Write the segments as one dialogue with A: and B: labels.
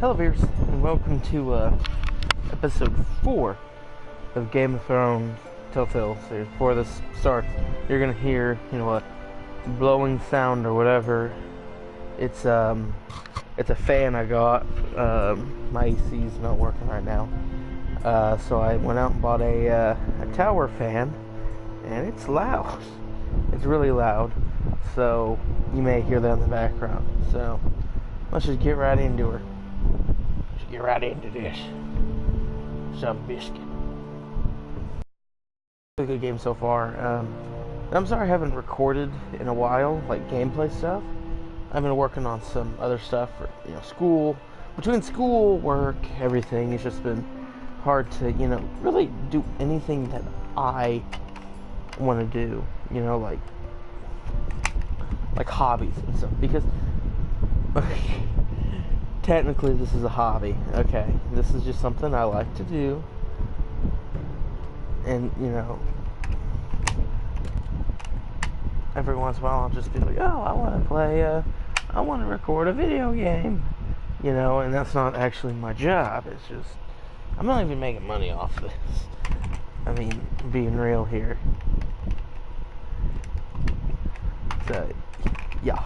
A: Hello viewers, and welcome to episode 4 of Game of Thrones Telltale series. Before this starts, you're gonna hear, a blowing sound or whatever. It's a fan I got. My AC's not working right now, so I went out and bought a tower fan, and it's loud. It's really loud, so you may hear that in the background. So let's just get right into her. Get right into this. Some biscuit. A good game so far. I'm sorry I haven't recorded in a while, like gameplay stuff. I've been working on some other stuff for, school. Between school, work, everything, it's just been hard to, really do anything that I want to do. Like hobbies and stuff. Because technically this is a hobby, okay? This is just something I like to do. And, every once in a while I'll just be like, oh, I want to record a video game. And that's not actually my job. It's just, I'm not even making money off this. I mean, being real here. So, yeah.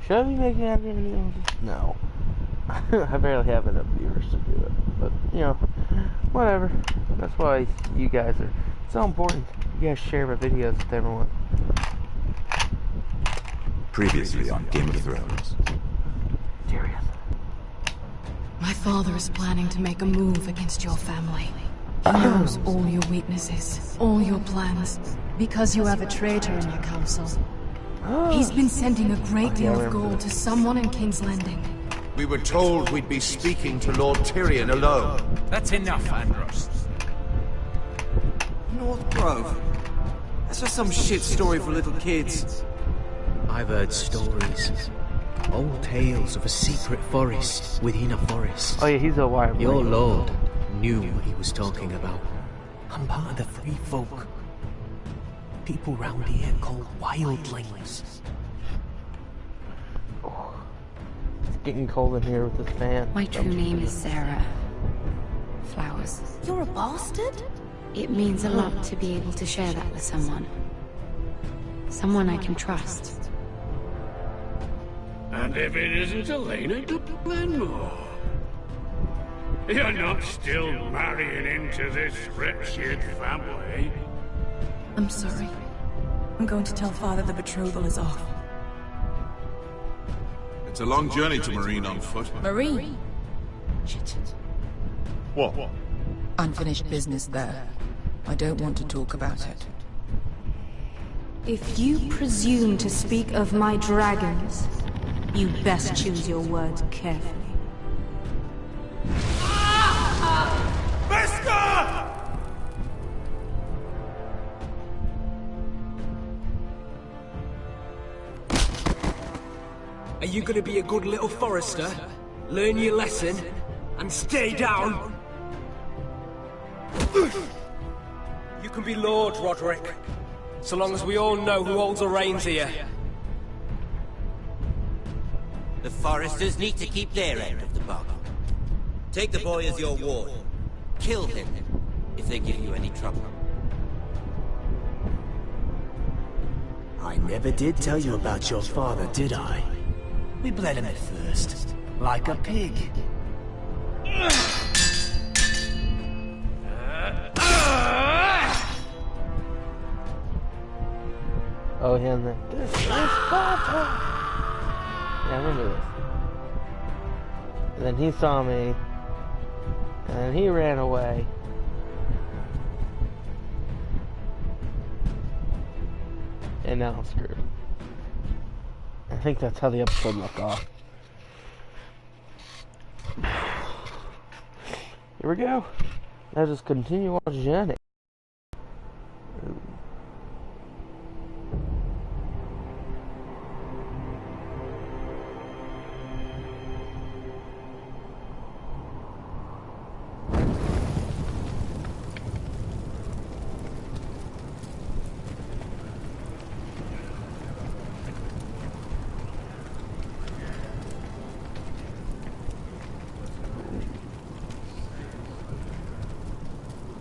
A: Should I be making other videos? No. I barely have enough viewers to do it. But, whatever. That's why you guys are so important. You guys share my videos with everyone.
B: Previously on Game of Thrones.
A: Tyrion.
C: My father is planning to make a move against your family. He knows all your weaknesses, all your plans, because you have a traitor in your council. He's been sending a great deal of gold to someone in King's Landing.
D: We were told we'd be speaking to Lord Tyrion alone.
E: That's enough, Andros.
F: North Grove? That's just some shit story for little kids.
G: I've heard stories. Old tales of a secret forest within a forest.
A: Oh yeah, he's a wild.
G: Your lord knew what he was talking about. I'm part of the free folk. People round here called wildlings.
A: It's getting cold in here with this fan.
H: My true name is Sarah Flowers.
I: You're a bastard?
H: It means a lot to be able to share that with someone. Someone I can trust.
E: And if it isn't Elena de Glenmore? You're not still marrying into this wretched family?
I: I'm sorry. I'm going to tell Father the betrothal is off.
D: It's a long journey to Marine on foot.
I: Marine? Shit.
D: What?
I: Unfinished business there. I don't want to talk about it.
J: If you presume to speak of my dragons, you best choose your words carefully.
G: Are you gonna be a good little forester? Learn your lesson and stay down? You can be Lord, Roderick. So long as we all know who holds the reins here.
K: The foresters need to keep their end of the bargain. Take the boy as your ward. Kill him if they give you any trouble.
G: I never did tell you about your father, did I? We bled him at first, like a pig.
A: Oh, yeah, and then this is Sparta! Yeah, I remember this. And then he saw me, and then he ran away. And now I'm screwed. I think that's how the episode left off. Here we go. Now just continue our journey.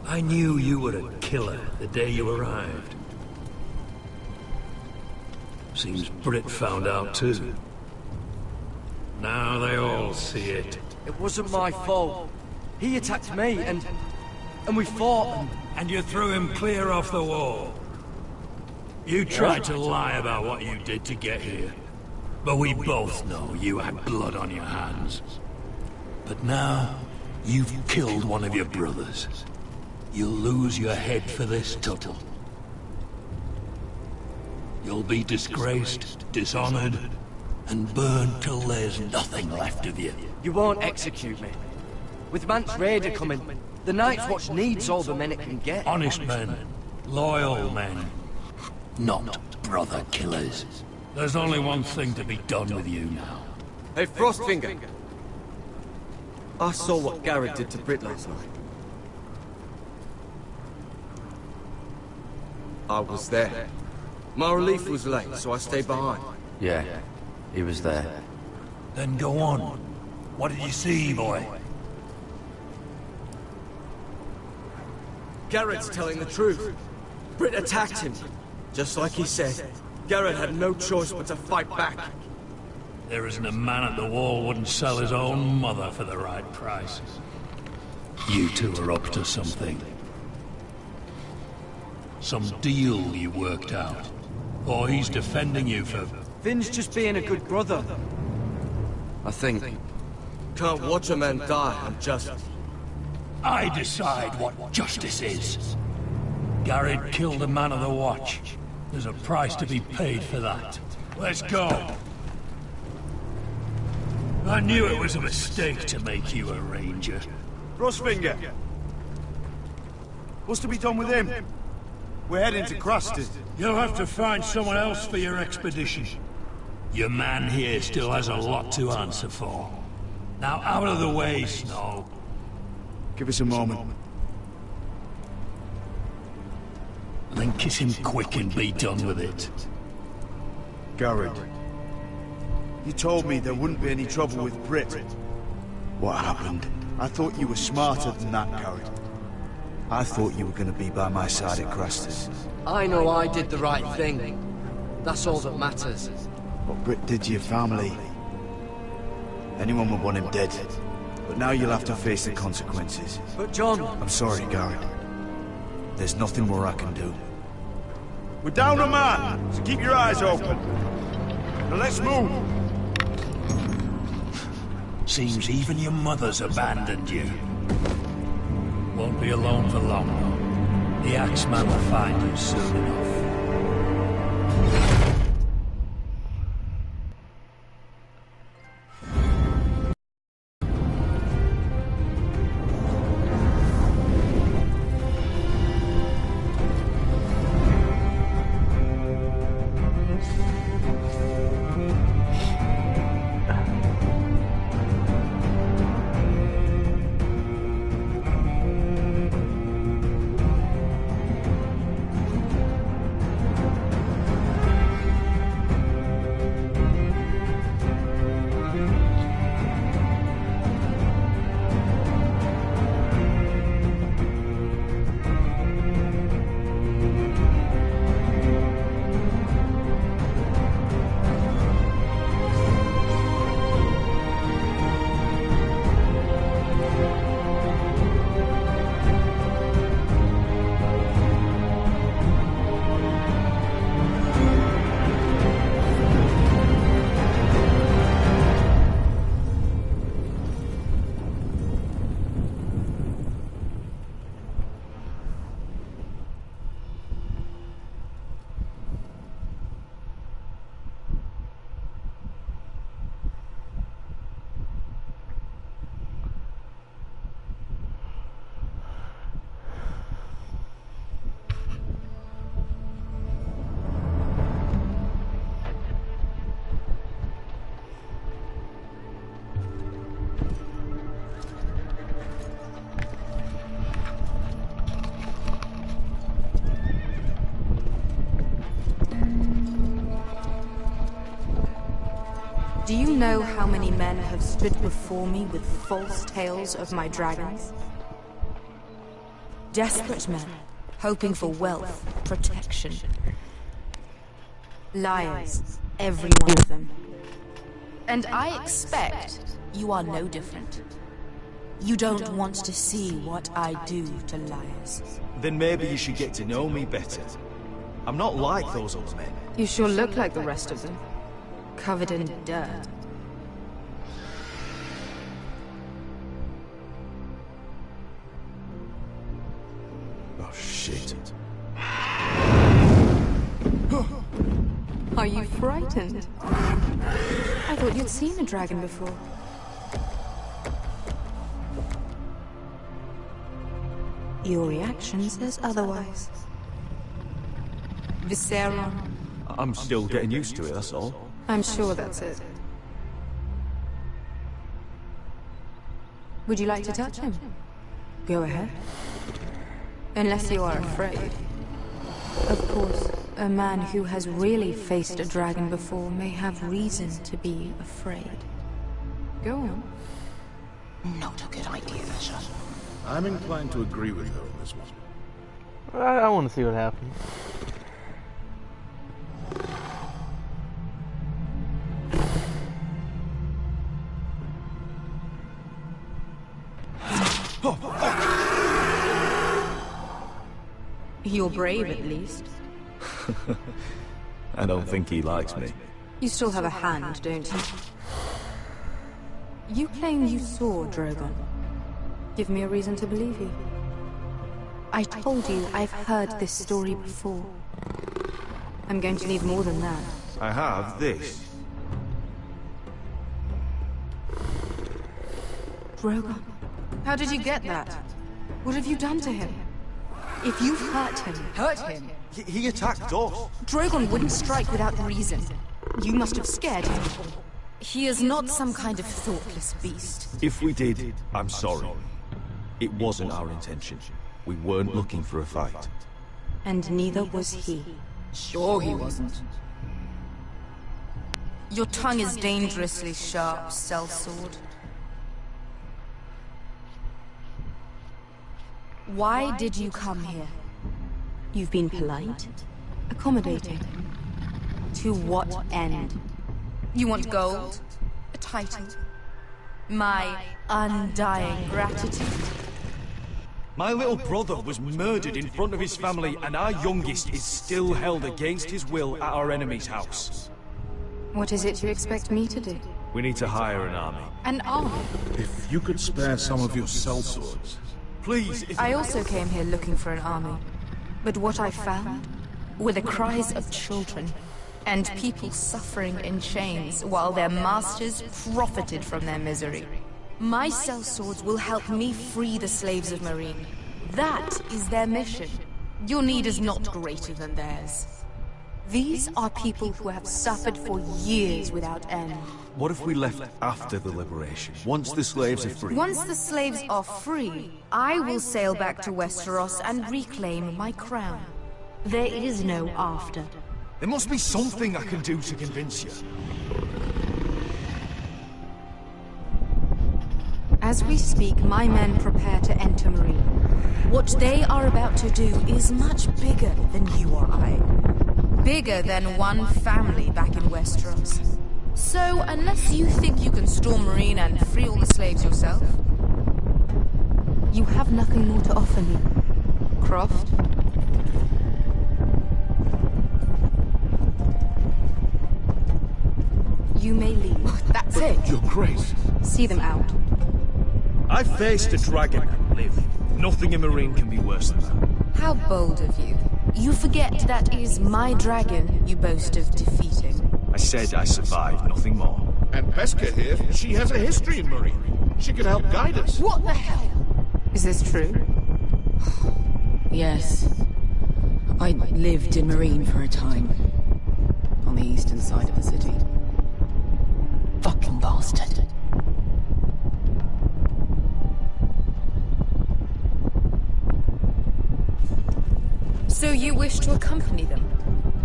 E: I knew you were a killer the day you arrived. Seems Britt found out too. Now they all see it.
F: It wasn't my fault. He attacked me, and we fought,
E: and you threw him clear off the wall. You tried to lie about what you did to get here. But we both know you had blood on your hands. But now, you've killed one of your brothers. You'll lose your head for this, Tuttle. You'll be disgraced, dishonored, and burned till there's nothing left of you.
F: You won't execute me. With Mance Rayder coming, the Night's Watch needs all the men it can get.
E: Honest men. Loyal men. Not brother killers. There's only one thing to be done with you now.
F: Hey, Frostfinger. I saw what Garrett did to Britt last night. I was there. My relief was late, so I stayed behind.
L: Yeah, he was there.
E: Then go on. What did you see, boy?
F: Garrett's telling the truth. Britt attacked him. Just like he said. Garrett had no choice but to fight back.
E: There isn't a man at the wall wouldn't sell his own mother for the right price. You two are up to something. Some deal you worked out. Or he's defending you for...
F: Finn's just being a good brother. I think. Can't watch a man die on justice.
E: I decide what justice is. Garrett killed a man of the Watch. There's a price to be paid for that. Let's go. I knew it was a mistake to make you a ranger.
M: Frostfinger. What's to be done with him? We're heading to Crusted.
E: You'll have to find someone else for your expedition. Your man here still has a lot to answer for. Now out of the way, Snow.
M: Give us a moment.
E: Then kiss him quick and be done with it.
M: Garrett. You told me there wouldn't be any trouble with Britt. What happened? I thought you were smarter than that, Garrett. I thought you were going to be by my side at Crustus.
F: I know I did the right thing. That's all that matters.
M: What Britt did to your family... anyone would want him dead. But now you'll have to face the consequences.
F: But John...
M: I'm sorry, Garrett. There's nothing more I can do. We're down a man, so keep your eyes open. Now let's move.
E: Seems even your mother's abandoned you. Won't be alone for long, though. The Axeman will find you soon enough.
J: Do you know how many men have stood before me with false tales of my dragons? Desperate men, hoping for wealth, protection. Liars, every one of them. And I expect you are no different. You don't want to see what I do to liars.
F: Then maybe you should get to know me better. I'm not like those old men.
J: You sure look like the rest of them. Covered in dirt.
F: Oh, shit.
J: Are you frightened? I thought you'd seen a dragon before. Your reaction says otherwise. Visceron.
F: I'm still getting used to it, that's all.
J: I'm sure that's it. Would you like to touch him? Go ahead. Unless you are afraid. Of course, a man who has really faced a dragon before may have reason to be afraid. Go on.
N: Not a good idea, Asher.
D: I'm inclined to agree with her on this one.
A: I want to see what happens.
J: You're brave, at least.
F: I don't think he likes me.
J: You still have a hand, don't you? You claim you saw Drogon. Give me a reason to believe you. I told you I've heard this story before. I'm going to need more than that.
F: I have this.
J: Drogon, how did you get that? What have you done to him? If you've hurt him...
F: Hurt him? He attacked us.
J: Drogon wouldn't strike without reason. You must have scared him. He is not some kind of thoughtless beast.
F: If we did, I'm sorry. It wasn't our intention. We weren't looking for a fight.
J: And neither was he.
N: Sure he wasn't.
J: Your tongue is dangerously sharp, sellsword. Why did you come here? You've been polite, accommodating. To what end? You want gold? A title? My undying gratitude?
F: My little brother was murdered in front of his family, and our youngest is still held against his will at our enemy's house.
J: What is it you expect me to do?
F: We need to hire an army.
J: An army?
D: If you could spare some of your sellswords.
F: Please,
J: I also came here looking for an army. But what I found were the cries of children, and people suffering in chains while their masters profited from their misery. My sellswords will help me free the slaves of Meereen. That is their mission. Your need is not greater than theirs. These are people who have suffered for years without end.
F: What if we left after the liberation, once the slaves are free?
J: Once the slaves are free, I will sail back to Westeros and reclaim my crown. There is no after.
F: There must be something I can do to convince you.
J: As we speak, my men prepare to enter Meereen. What they are about to do is much bigger than you or I. Bigger than one family back in Westeros. So, unless you think you can storm Meereen and free all the slaves yourself, you have nothing more to offer me, Croft. You may leave.
N: That's it.
D: Your Grace.
J: See them out.
F: I faced a dragon and lived. Nothing in Meereen can be worse than that.
J: How bold of you. You forget that is my dragon you boast of defeating.
F: I said I survived, nothing more.
D: And Beskha here, she has a history in Meereen. She could help guide us.
J: What the hell? Is this true?
N: Yes. I lived in Meereen for a time. On the eastern side of the city. Fucking bastard.
J: So you wish to accompany them?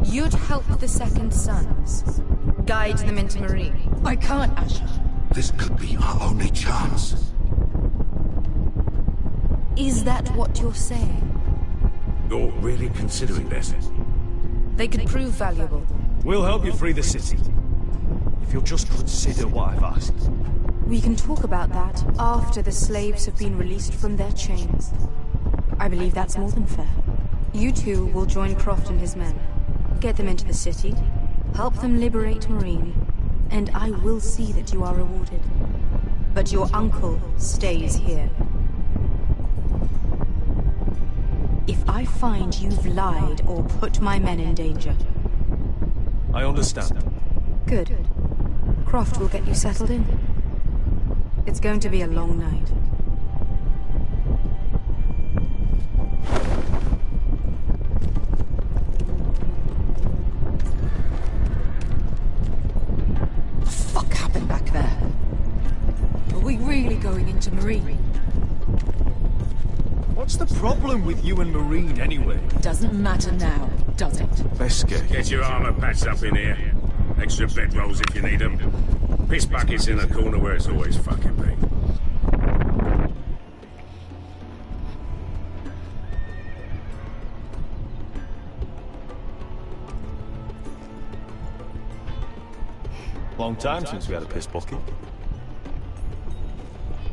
J: You'd help the Second Sons. Guide them into Meereen.
N: I can't, Asher.
D: This could be our only chance.
J: Is that what you're saying?
D: You're really considering this?
J: They could prove valuable.
F: We'll help you free the city. If you'll just consider what I've asked.
J: We can talk about that after the slaves have been released from their chains. I believe that's more than fair. You two will join Croft and his men. Get them into the city, help them liberate Marine, and I will see that you are rewarded. But your uncle stays here. If I find you've lied or put my men in danger...
F: I understand.
J: Good. Croft will get you settled in. It's going to be a long night.
N: What the fuck happened back there?
I: Are we really going into Marine?
F: What's the problem with you and Marine, anyway?
N: Doesn't matter now, does it?
F: Let's
D: Get your armor patched up in here. Extra bedrolls if you need them. Piss buckets in the corner where it's always fucking been.
F: Long time since we had a piss bucket.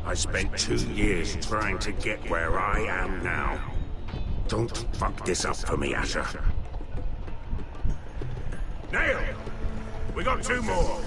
D: I spent 2 years trying to get where I am now. Don't fuck this up for me, Asher. Nail! We got 2 more!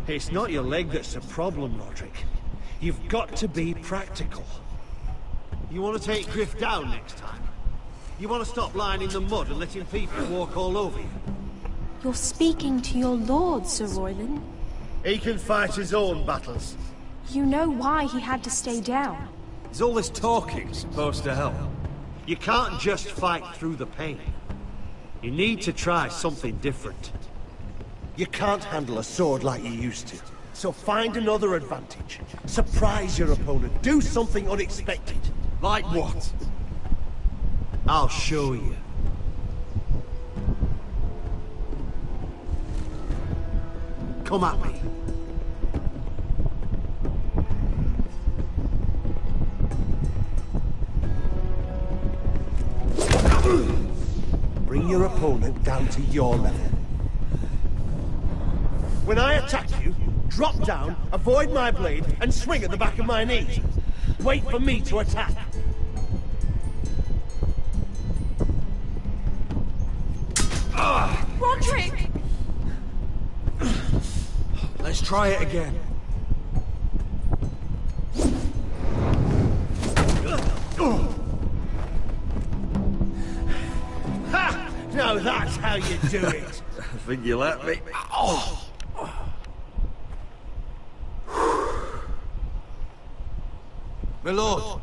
O: It's not your leg that's a problem, Roderick. You've got to be practical. You want to take Griff down next time? You want to stop lying in the mud and letting people walk all over you?
P: You're speaking to your lord, Sir Royland.
O: He can fight his own battles.
P: You know why he had to stay down.
O: Is all this talking supposed to help? You can't just fight through the pain. You need to try something different. You can't handle a sword like you used to. So find another advantage. Surprise your opponent. Do something unexpected. Like what? I'll show you. Come at me. Bring your opponent down to your level. When I attack you, drop down, avoid my blade, and swing at the back of my knee. Wait for me to attack.
P: Roderick!
F: Let's try it again.
O: Ha! Now that's how you do it.
B: I think you let me.
O: Oh.
F: My lord,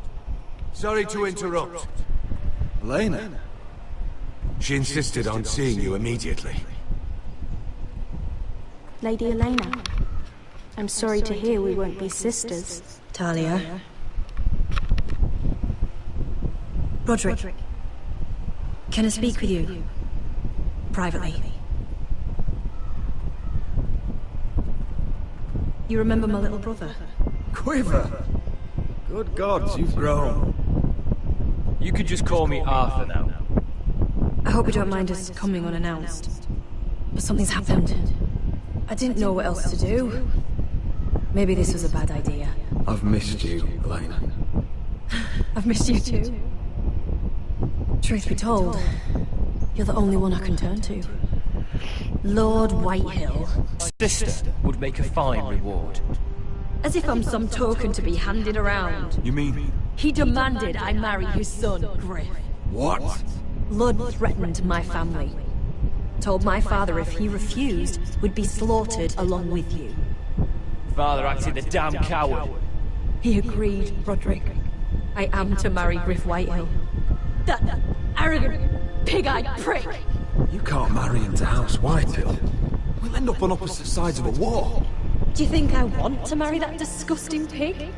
F: sorry to interrupt.
B: Elena?
D: She insisted on seeing you immediately.
P: Lady Elena, I'm sorry to hear we won't be sisters.
I: Talia. Roderick. Can I speak with you? Privately. You remember my little brother?
F: Quiver! Good gods, you've grown.
Q: You could just call me Arthur now.
I: I hope you don't mind us coming unannounced. But something's happened. I didn't know what else to do. Maybe this was a bad idea.
L: I've missed you, Elena.
I: I've missed you too. Truth be told, you're the only one I can turn to. Lord Whitehill.
Q: Sister would make a fine reward.
I: As if I'm some token to be handed around.
F: You mean?
I: He demanded I marry his son, Griff.
F: What?
I: Lud threatened my family. Told my father if he refused, would be slaughtered along with you.
Q: Father acted a damn coward.
I: He agreed, Roderick. I am to marry Griff Whitehill. That arrogant, pig-eyed prick!
L: You can't marry into House Whitehill. We'll end up on opposite sides of a war.
I: Do you think I want to marry that disgusting pig?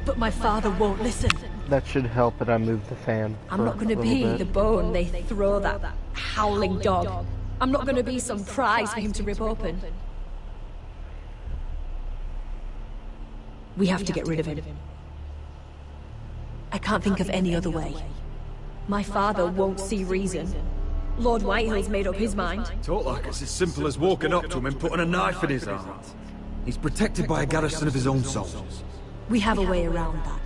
I: But my father won't listen.
A: That should help that I move the fan.
I: I'm not going to be the bone they throw that howling dog. I'm not going to be some prize for him to rip open. We have to get rid of him. I can't think of any other way. My father won't see reason. Lord Whitehill's made up his mind.
L: Talk like it's as simple as walking up to him and putting a knife in his heart. He's protected by a garrison of his own soldiers.
I: We have a way around that.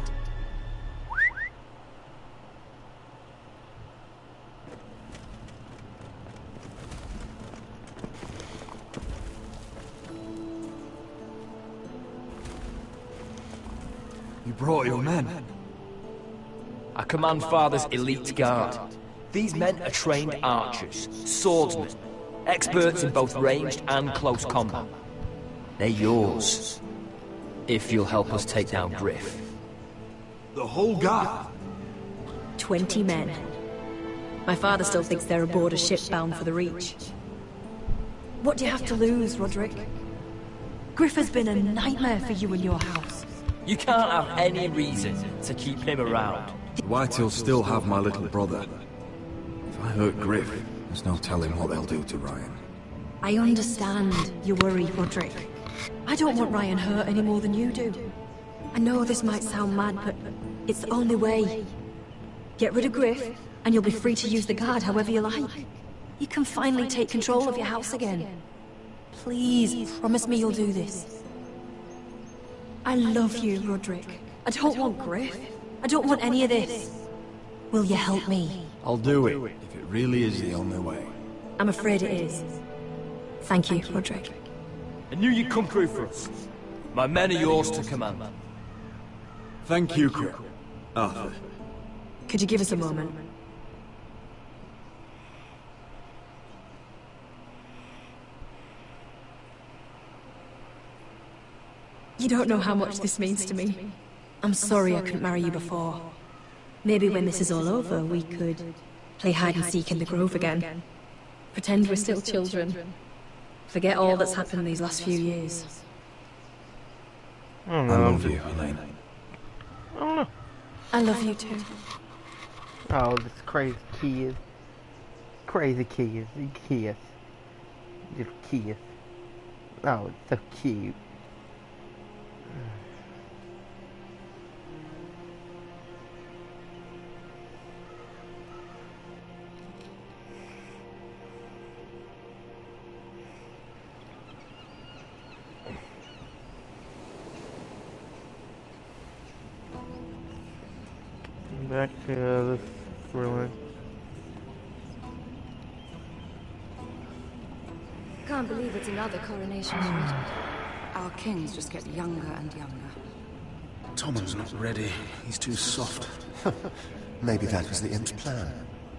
L: You brought your men.
Q: I command Father's elite guard. These men are trained archers, swordsmen, experts in both ranged and close combat. They're yours, if you'll help us take down Griff.
L: The whole guard?
I: 20 men. My father still thinks they're aboard a ship bound for the Reach. What do you have to lose, Roderick? Griff has been a nightmare for you and your house.
Q: You can't have any reason to keep him around.
L: Whitehills still have my little brother. If I hurt Griff, there's no telling what they'll do to Ryan.
I: I understand your worry, Roderick. I don't want Ryan hurt any more than you do. I know this might sound mad, but it's the only way. Get rid of Griff, and you'll be free to use the guard however you like. You can finally take control of your house again. Please, promise me you'll do this. I love you, Roderick. I don't want Griff. I don't want any of this. Will you help me?
L: I'll do it, if it really is the only way.
I: I'm afraid it is. Thank you, Roderick.
Q: I knew you'd come through for us. My men are yours to command.
L: Thank you, Cripp. Arthur.
I: Could you give us a moment? You don't know how much this means to me. I'm sorry I couldn't marry you before. Maybe when this is all over, we could play hide and seek in the grove again. Pretend we're still children. Forget all that's happened these last few years.
A: I don't know.
L: I love you, Elena.
A: I don't know.
I: I love you too.
A: Oh, this crazy kid. Crazy kid. Kid. Little kid. Oh, it's so cute. Back to this ruin.
R: Can't believe it's another coronation already. Our kings just get younger and younger.
S: Tommen's not ready. He's too soft. Maybe that was the Imp's plan.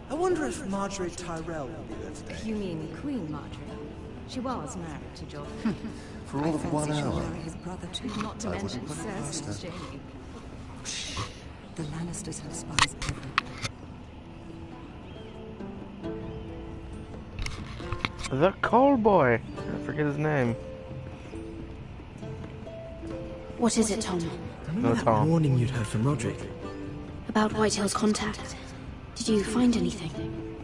T: I wonder if Marjorie Tyrell will be there today.
R: You mean Queen Marjorie? She was married to Joffrey.
S: For all of 1 hour.
R: Marry his brother too. Not to mention Cersei and Jaime. The Lannisters have spies everywhere.
A: The Call Boy. I forget his name.
H: What is it, Tom?
A: No, Tom.
T: Warning you'd heard from Roderick.
H: About Whitehill's contact. Did you find anything?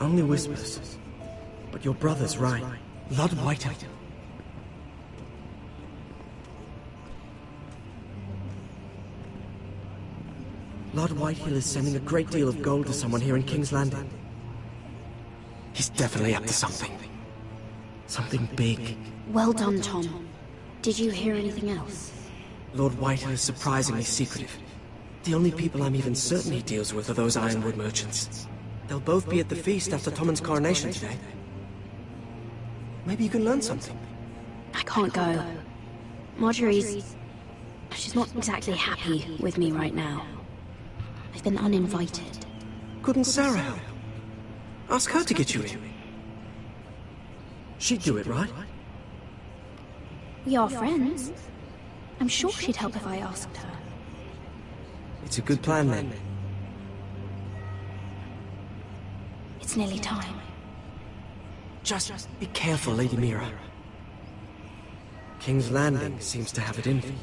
T: Only whispers. But your brother's right. Lord Whitehill. Lord Whitehill is sending a great deal of gold to someone here in King's Landing. He's definitely up to something. Something big.
H: Well done, Tom. Did you hear anything else?
T: Lord Whitehill is surprisingly secretive. The only people I'm even certain he deals with are those Ironwood merchants. They'll both be at the feast after Tommen's coronation today. Maybe you can learn something.
H: I can't go. She's not exactly happy with me right now. I've been uninvited.
T: Couldn't Sarah help? Ask her to get you in. She'd do it, right?
H: We are friends.
P: I'm sure she'd help if I asked her.
T: It's a good plan, then.
P: It's nearly time.
T: Just be careful, Lady Mira. King's Landing seems to have it in for you.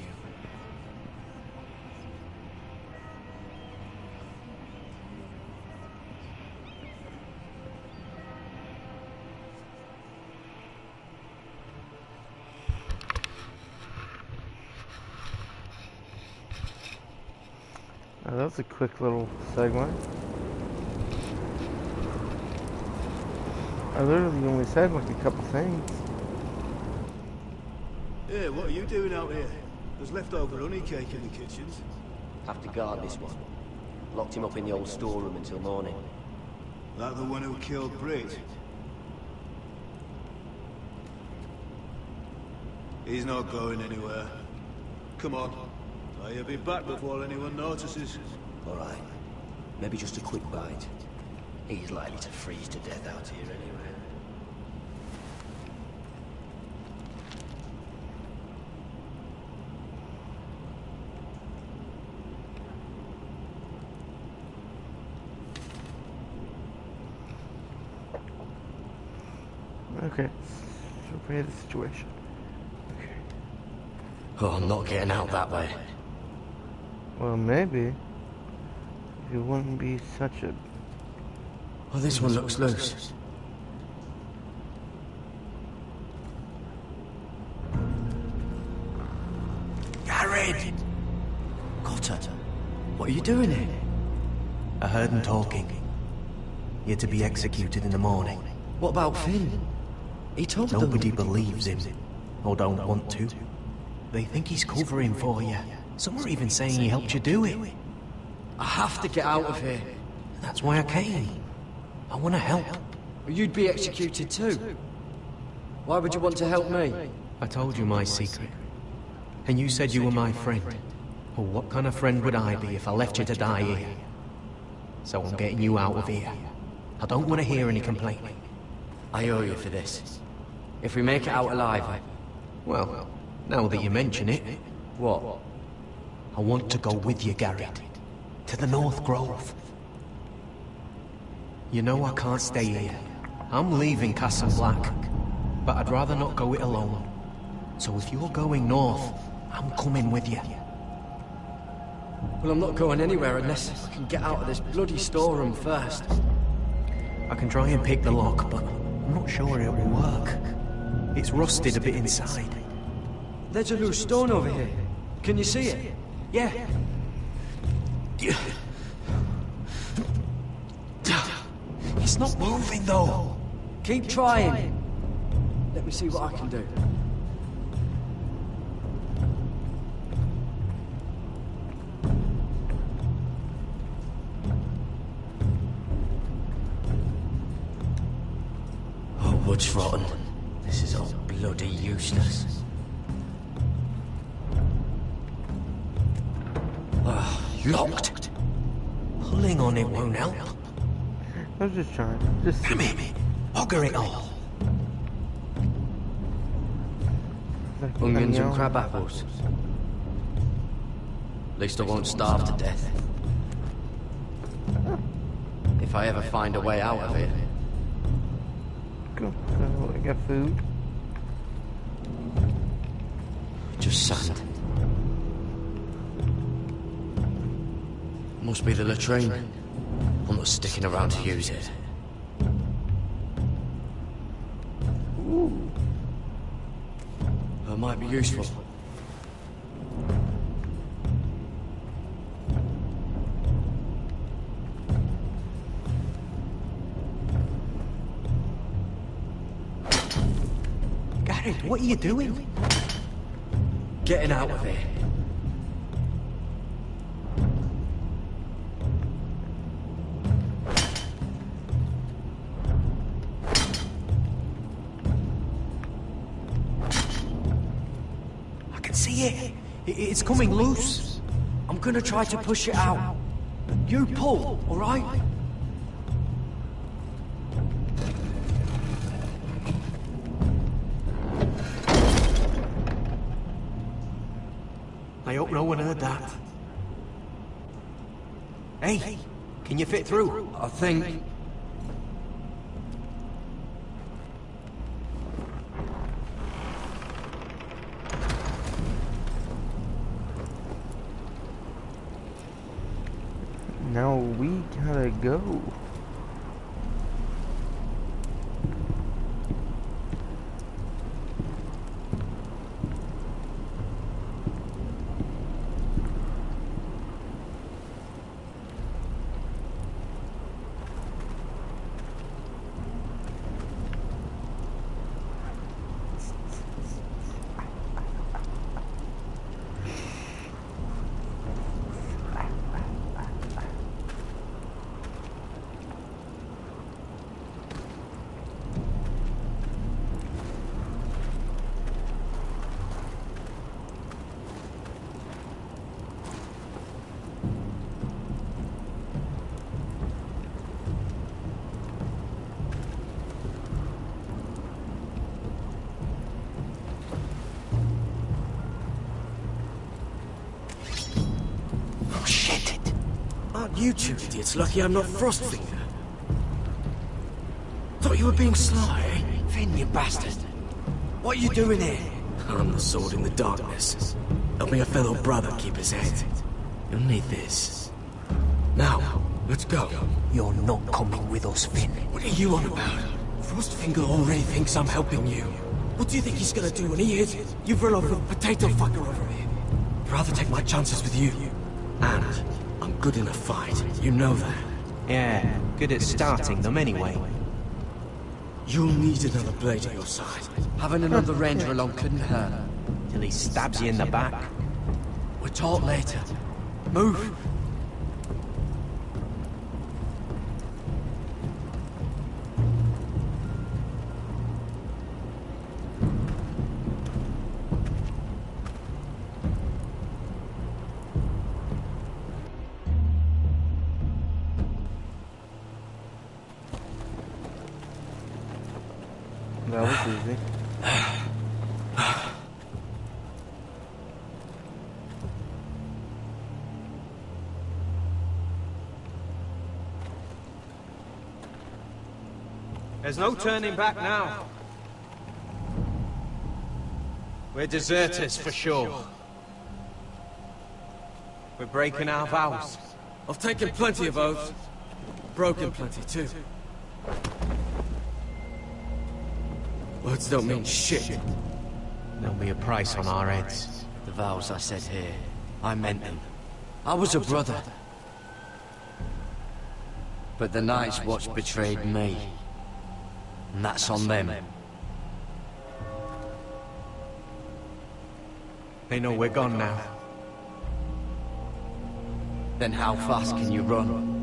A: That's a quick little segment. I literally only said like a couple things.
O: Yeah, what are you doing out here? There's leftover honey cake in the kitchens.
U: Have to guard this one. Locked him up in the old storeroom until morning.
O: That the one who killed Brit? He's not going anywhere. Come on. I'll be back before anyone notices.
U: All right. Maybe just a quick bite. He's likely to freeze to death out here anyway.
A: Okay. Survey the situation. Okay.
U: Oh, I'm not getting out that way.
A: Well, maybe. It wouldn't be such a...
T: Oh, this one looks loose. Gared! Cotter, what are you doing here? I heard him talking. You're to be executed in the morning. What about Finn? He told them... Nobody believes him, or don't want to. They think he's covering for you. Some are even saying he helped you do it. I have to get out of here. That's why I came. I want to help.
V: You'd be executed too. Why would you want to help me?
T: I told you my secret. And you said you were my friend. Well, what kind of friend would I be if I left you to die here? So I'm getting you out of here. I don't want to hear any complaining.
V: I owe you for this. If we make it out alive...
T: Well, now that you mention it...
V: What?
T: I want to go with you, Gared. To the North Grove. You know I can't stay here. I'm leaving Castle Black. But I'd rather not go it alone. So if you're going north, I'm coming with you.
V: Well, I'm not going anywhere unless I can get out of this bloody storeroom first.
T: I can try and pick the lock, but I'm not sure it will work. It's rusted a bit inside.
V: There's a loose stone over here. Can you see it?
T: Yeah. It's not moving, though.
V: Keep trying. Let me see what I can do.
U: Oh, wood's rotten. This is all bloody useless.
T: Locked. Pulling on it won't help.
A: I was just trying. Just
T: come here. Bugger it all.
V: Onions and crab apples. At least I won't starve to death. If I ever find a way out of it.
A: Go. I got food.
V: Just sand. Must be the latrine. I'm not sticking around to use it.
A: Ooh.
V: That might be useful.
T: Gared, what are you doing?
V: Getting out of here.
T: It's coming loose.
V: I'm gonna try to push it out. You pull, all right?
T: hope no one heard that. Hey, can you fit through?
V: I think...
A: Now we gotta go.
V: You two idiots, lucky I'm not Frostfinger. Thought you were being sly, eh?
T: Finn, you bastard. What are you doing here?
V: I'm the sword in the darkness. Helping a fellow brother keep his head. You'll need this. Now, let's go.
T: You're not coming with us, Finn.
V: What are you on about? Frostfinger already thinks I'm helping you. What do you think he's gonna do when he hears you've run off with Potato Fucker over here? I'd rather take my chances with you. And I'm good in a fight, you know that.
T: Yeah, good at starting them anyway.
V: You'll need another blade at your side. Having another ranger along couldn't hurt.
T: Till he stabs you in the back.
V: We'll talk later. Move!
A: That was easy.
F: There's no turning back now. We're deserters for sure. We're breaking our vows.
V: I've taken plenty of oaths. Broken plenty too. Words don't mean shit.
T: There'll be a price on our heads.
V: The vows I said here, I meant them. I was a brother. But the Night's Watch betrayed me. And that's on them.
T: They know we're gone now.
V: Then how fast can you run?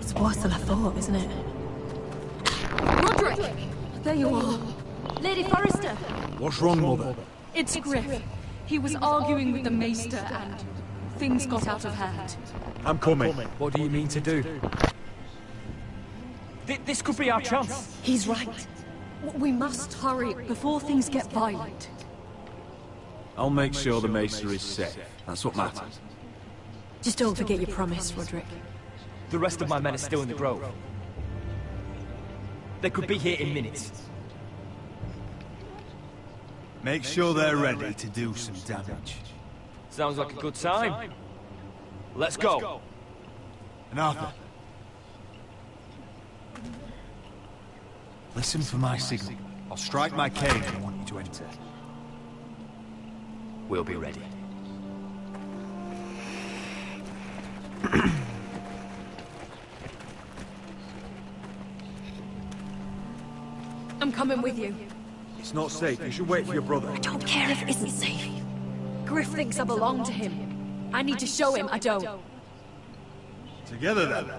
I: It's worse than I thought, isn't it?
C: Roderick! There you are. Lady Forrester!
L: What's wrong, Mother?
C: It's Griff. He was arguing with the Maester and things got out of hand.
L: I'm coming.
V: What do you mean to do?
Q: This could be our chance.
C: He's right. We must hurry before things get violent.
L: I'll make sure the Maester is safe. That's what matters.
I: Just don't forget your promise, Roderick.
Q: The rest of my men are still in the grove. They could be here in minutes.
M: Make sure they're ready to do some damage.
Q: Sounds like a good time. Let's go.
M: And Arthur,
F: Listen for my signal. I'll strike my cane when I want you to enter.
Q: We'll be ready.
I: I'm coming with you.
L: It's not safe. You should wait for your brother.
I: I don't care if it isn't safe. Griff thinks I belong to him. I need to show him I don't.
L: Together then.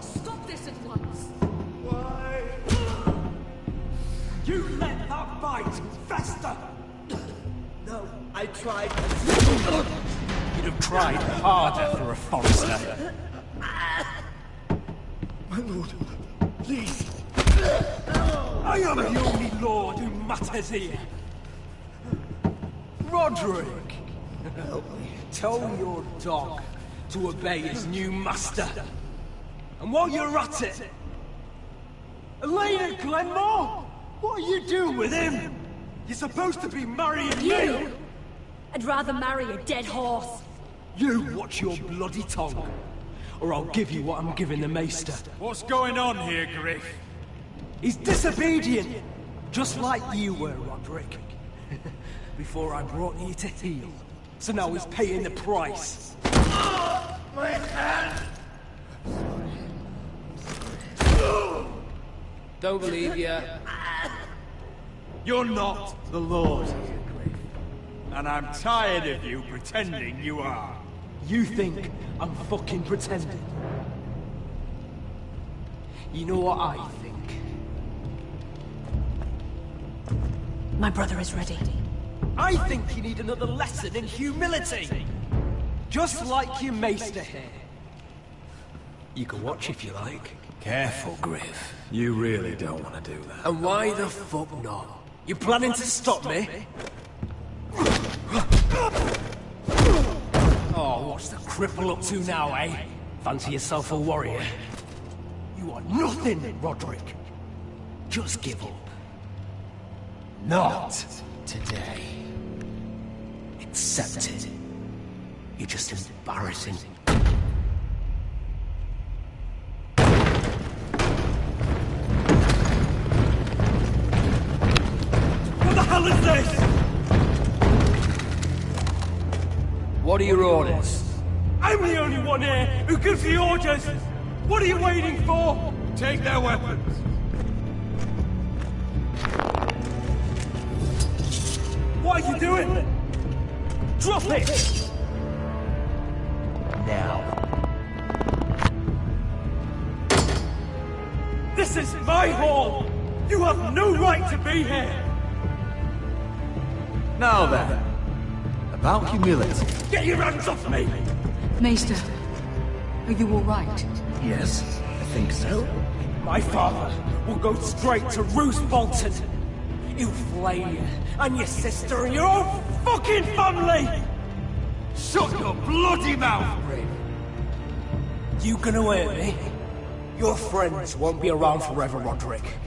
I: Stop this at once.
V: You let that bite fester! No, I tried.
Q: You'd have tried harder for a Forrester.
V: My lord, please. I am the only lord who matters here. Roderick, help me. Tell your dog to obey his new master. And while you're at it, Elena Glenmore, what are you doing with him? You're supposed to be marrying me.
I: I'd rather marry a dead horse.
V: You watch your bloody tongue, or I'll give you what I'm giving the Maester.
F: What's going on here, Griff?
V: He's disobedient, just like you were, Roderick. Before I brought you to heel, so now he's paying the price.
O: My hand!
Q: Don't believe you.
F: You're not the Lord here, Griff. And I'm tired of you pretending you are.
V: You think I'm fucking pretending? You know what I think?
I: My brother is ready.
V: I think you need another lesson in humility. Just like your Maester here. You can watch if you like.
F: Careful, Griff. You really don't want to do that.
V: And why the fuck not? You planning to stop me? Oh, what's the cripple up to now, eh? Fancy yourself a warrior? You are nothing, Roderick. Just give up. Not today. Accept it. You're just embarrassing. What the hell is this?
Q: What are your orders?
V: I'm the only one here who gives the orders. What are you waiting for?
F: Take their weapons.
V: What are you doing? Drop it!
Q: Now.
V: This is my hall! You have no right to be here!
L: Now then, about humility.
V: Get your hands off me!
C: Maester, are you all right?
V: Yes, I think so. My father will go straight to Roose Bolton. He'll flay you, and your sister, and your whole fucking family!
F: Shut your bloody mouth, Griff!
V: You gonna hurt me? Your friends won't be around forever, Roderick.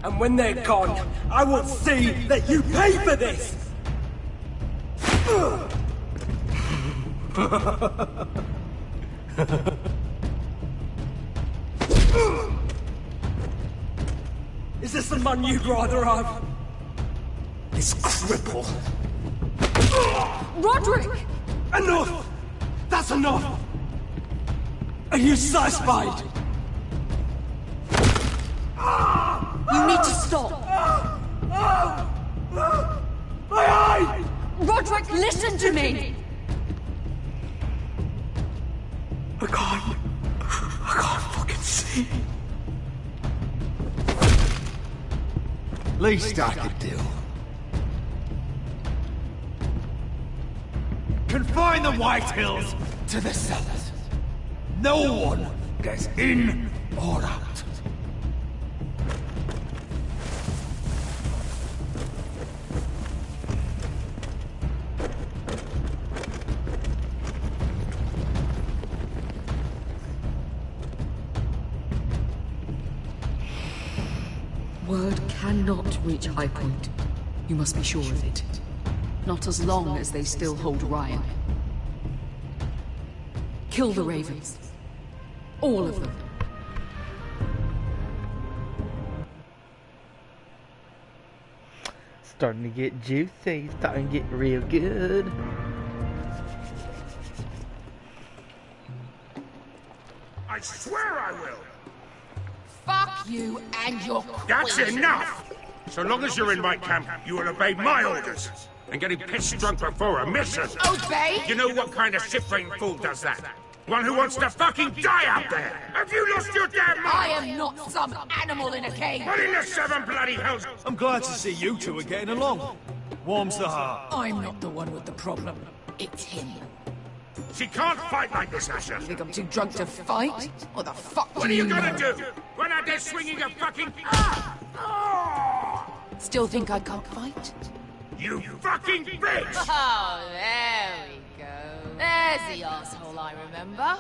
V: And when they're gone, I will see that you pay for this! Is this the man you'd rather have? This cripple.
I: Roderick!
V: Enough! That's enough! Are you satisfied?
I: You need to stop.
V: My eye!
I: Roderick, listen to me!
V: I can't fucking see.
M: Least I could do.
F: Confine the White Hills
V: To the cellars.
F: No one gets in or out.
G: Word cannot reach High Point. You must be sure of it. Not as long as they still hold Ryan. Kill the Ravens. All of them.
A: Starting to get juicy, starting to get real good.
D: I swear I will!
J: Fuck you and your queen.
D: That's enough! So long as you're in my camp, you will obey my orders. And getting pissed drunk before a mission.
J: Obey?
D: You know what kind of shit-brained fool does that? One who wants to fucking die out there! Have you lost your damn mind?
J: I am not some animal in a cage.
D: What in the seven bloody hells?
F: I'm glad to see you two are getting along. Warms the heart.
G: I'm not the one with the problem. It's him.
D: She can't fight like this, Asher.
G: You think I'm too drunk to fight? What the fuck
D: What
G: do
D: are you
G: know?
D: gonna do? Run out there swinging a fucking...
G: Still think I can't fight?
D: You fucking bitch!
J: Oh, there we go. There's the asshole I remember.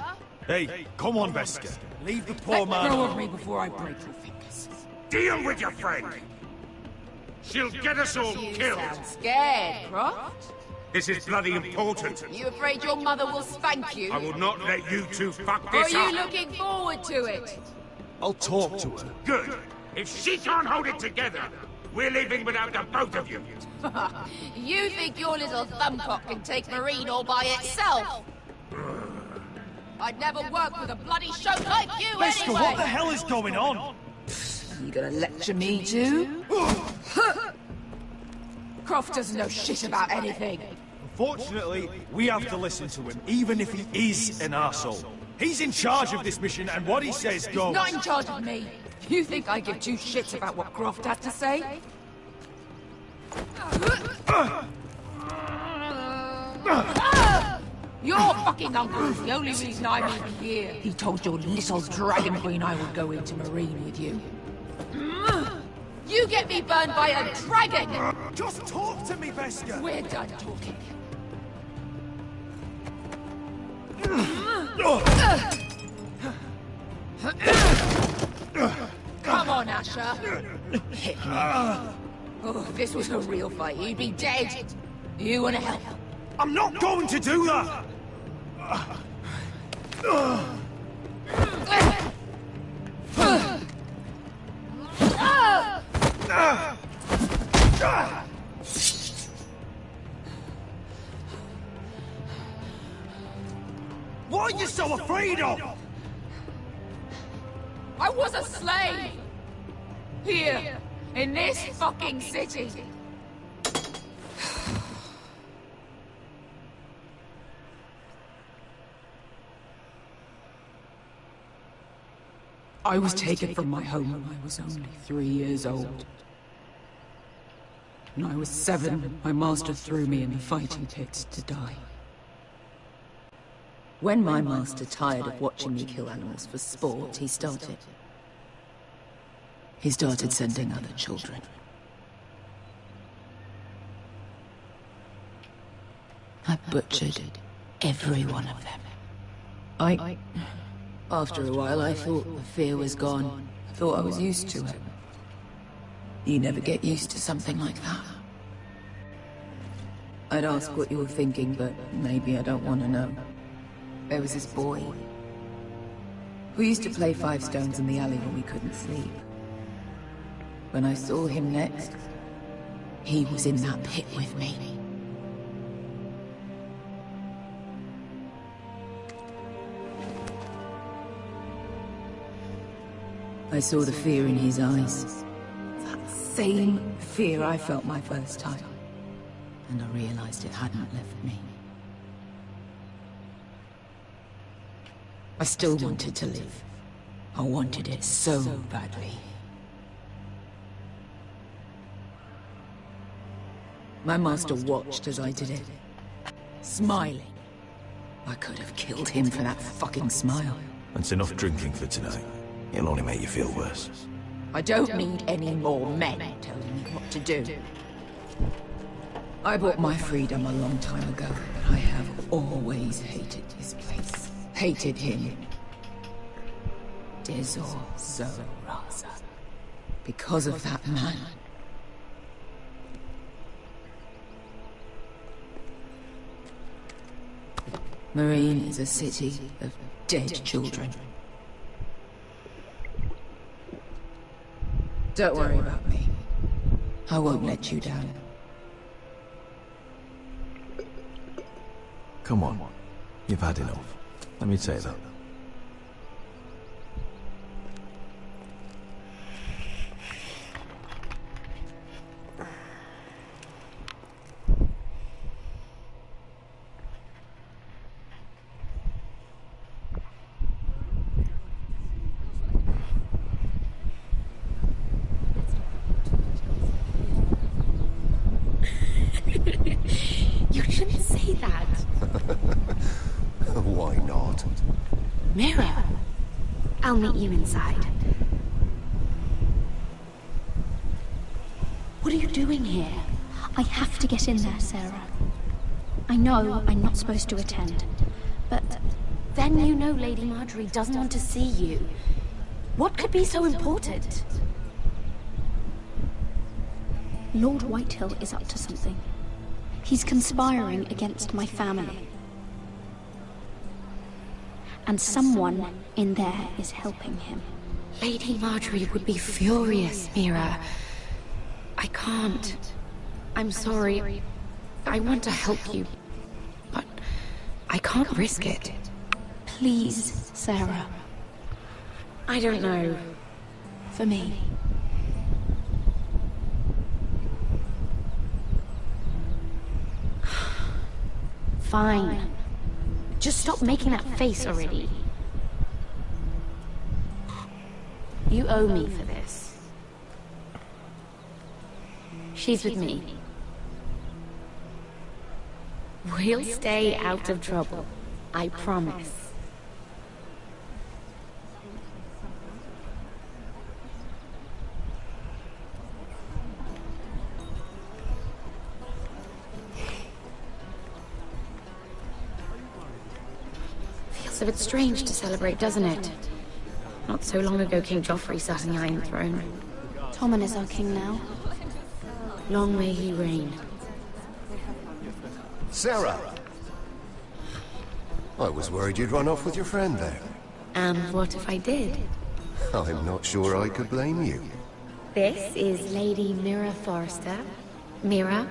F: Hey, come on, Veska. Leave the poor man
G: Let go
F: alone.
G: of me before I break your fingers.
D: Deal with your friend! She'll get us all
J: You
D: killed!
J: sound scared, Croft.
D: This is bloody important.
J: You afraid your mother will spank you?
D: I will not let you two fuck
J: Or are
D: this
J: you
D: up!
J: looking forward to it?
F: I'll talk to her.
D: Good! If she can't hold it together, we're leaving without the both of you!
J: You think your little thumbcock can take Marine all by itself? I'd never work with a bloody show like you
F: Veska,
J: anyway!
F: what the hell is going on?
G: You gonna lecture me too? Croft doesn't know shit about anything.
F: Unfortunately, we have to listen to him, even if he is an arsehole. He's in charge of this mission, and what he says
G: He's
F: goes.
G: not in charge of me. You think I give two shits about what Croft has to say? Your fucking uncle is the only reason I'm even here. He told your little dragon queen I would go into Marine with you.
J: You get me burned by a dragon!
F: Just talk to me, Veska!
G: We're done talking.
J: Come on, Asher.
G: Hit me. Oh, if this was a real fight, you'd be dead. You wanna help?
F: I'm not going to do that! What are you so afraid of?
J: I was a slave! Here, in this fucking city.
G: I was taken from my home when I was only 3 years old. When I was 7, my master threw me in the fighting pit to die. When my master tired of watching me kill animals for sport, he started sending other children. I butchered every one of them. After a while, I thought the fear was gone. I thought I was used to it. You never get used to something like that. I'd ask what you were thinking, but maybe I don't want to know. There was this boy. We used to play 5 stones in the alley when we couldn't sleep. When I saw him next, he was in that pit with me. I saw the fear in his eyes. That same fear I felt my first time. And I realized it hadn't left me. I still wanted to live. I wanted it so badly. My master watched as I did it, smiling. I could have killed him for that fucking smile.
E: That's enough drinking for tonight. It'll only make you feel worse.
G: I don't need any more men telling me what to do. I bought my freedom a long time ago, but I have always hated this place. Hated him. Dezor Zoraza. Because of that man. Marine is a city of dead children. Don't worry about me. I won't let you down.
E: Come on. You've had enough. Let me say that.
H: You shouldn't say that.
S: Why not?
H: Mira, I'll meet you inside. What are you doing here?
P: I have to get in there, Sarah. I know I'm not supposed to attend, but...
H: Then you know Lady Marjorie doesn't want to see you. What could be so important?
P: Lord Whitehill is up to something. He's conspiring against my family. And someone in there is helping him.
H: Lady Marjorie would be furious, Mira. I can't. I'm sorry. I want to help you, but I can't risk it.
P: Please, Sarah.
H: I don't know.
P: For me.
H: Fine. Just stop making that face already. You owe me for this. She's with me. We'll stay out of trouble. I promise. Feels a bit strange to celebrate, doesn't it? Not so long ago King Joffrey sat on the Iron Throne.
P: Tommen is our king now.
H: Long may he reign.
S: Sarah! I was worried you'd run off with your friend there.
H: And what if I did?
S: I'm not sure I could blame you.
H: This is Lady Mira Forrester. Mira,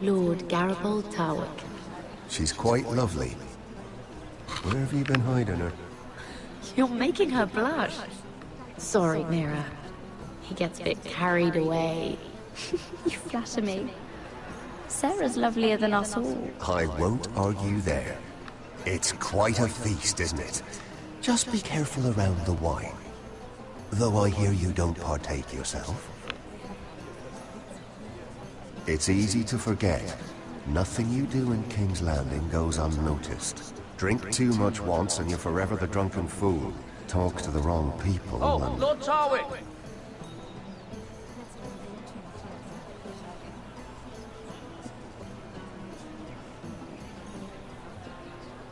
H: Lord Garibald Tarwick.
S: She's quite lovely. Where have you been hiding her?
H: You're making her blush. Sorry, Mira. He gets a bit carried away.
P: You flatter me. Sarah's lovelier than us all.
S: I won't argue there. It's quite a feast, isn't it? Just be careful around the wine. Though I hear you don't partake yourself. It's easy to forget. Nothing you do in King's Landing goes unnoticed. Drink too much once and you're forever the drunken fool. Talk to the wrong people and...
Q: Lord Tarwick!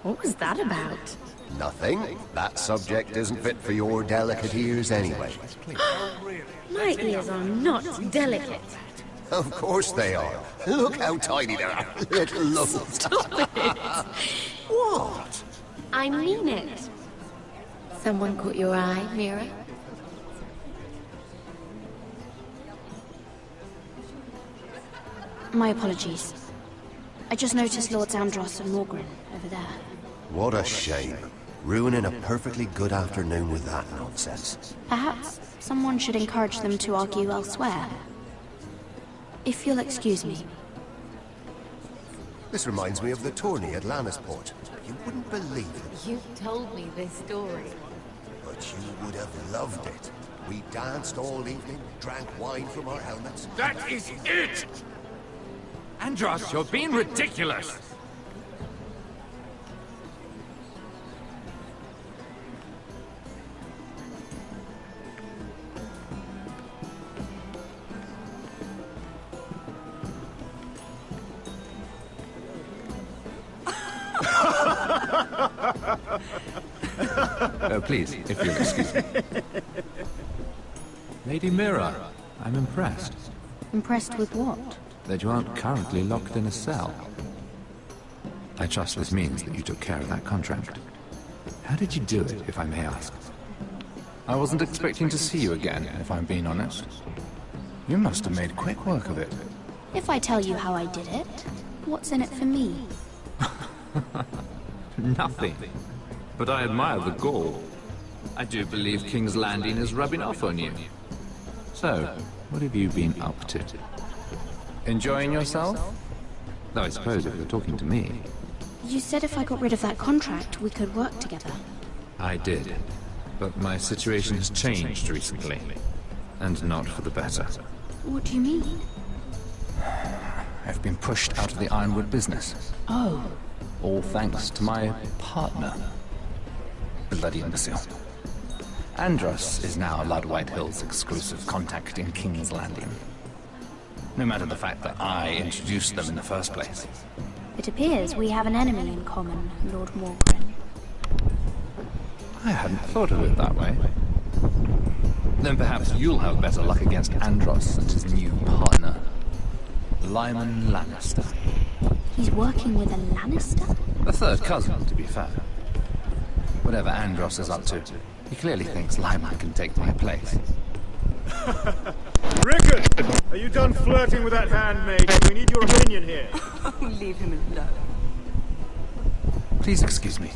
H: What was that about?
S: Nothing. That subject isn't fit for your delicate ears anyway.
H: My ears are not delicate.
S: Of course they are. Look how tiny they are. Little loaves.
H: Stop it!
S: What?
H: I mean it. Someone caught your eye, Mira?
P: My apologies. I just noticed Lords Andros and Morgren over there.
S: What a shame. Ruining a perfectly good afternoon with that nonsense.
P: Perhaps someone should encourage them to argue elsewhere. If you'll excuse me.
S: This reminds me of the tourney at Lannisport. You wouldn't believe it.
H: You told me this story.
S: But you would have loved it. We danced all evening, drank wine from our helmets.
D: That is it! Andros, you're being ridiculous!
K: Please, if you'll excuse me. Lady Mira, I'm impressed.
P: Impressed with what?
K: That you aren't currently locked in a cell. I trust this means that you took care of that contract. How did you do it, if I may ask? I wasn't expecting to see you again, if I'm being honest. You must have made quick work of it.
P: If I tell you how I did it, what's in it for me?
K: Nothing. But I admire the gall. I do believe King's Landing is rubbing off on you. So, what have you been up to? Enjoying yourself? Though I suppose if you're talking to me...
P: You said if I got rid of that contract, we could work together.
K: I did. But my situation has changed recently. And not for the better.
P: What do you mean?
K: I've been pushed out of the Ironwood business.
P: Oh.
K: All thanks to my partner. Bloody imbecile. Andros is now Lord Whitehill's exclusive contact in King's Landing. No matter the fact that I introduced them in the first place.
P: It appears we have an enemy in common, Lord Morgren.
K: I hadn't thought of it that way. Then perhaps you'll have better luck against Andros and his new partner, Lyman Lannister.
P: He's working with a Lannister?
K: A third cousin, to be fair. Whatever Andros is up to, he clearly thinks Lyman can take my place.
L: Rickard! Are you done flirting with that handmaid? We need your opinion here.
R: Leave him alone.
K: Please excuse me.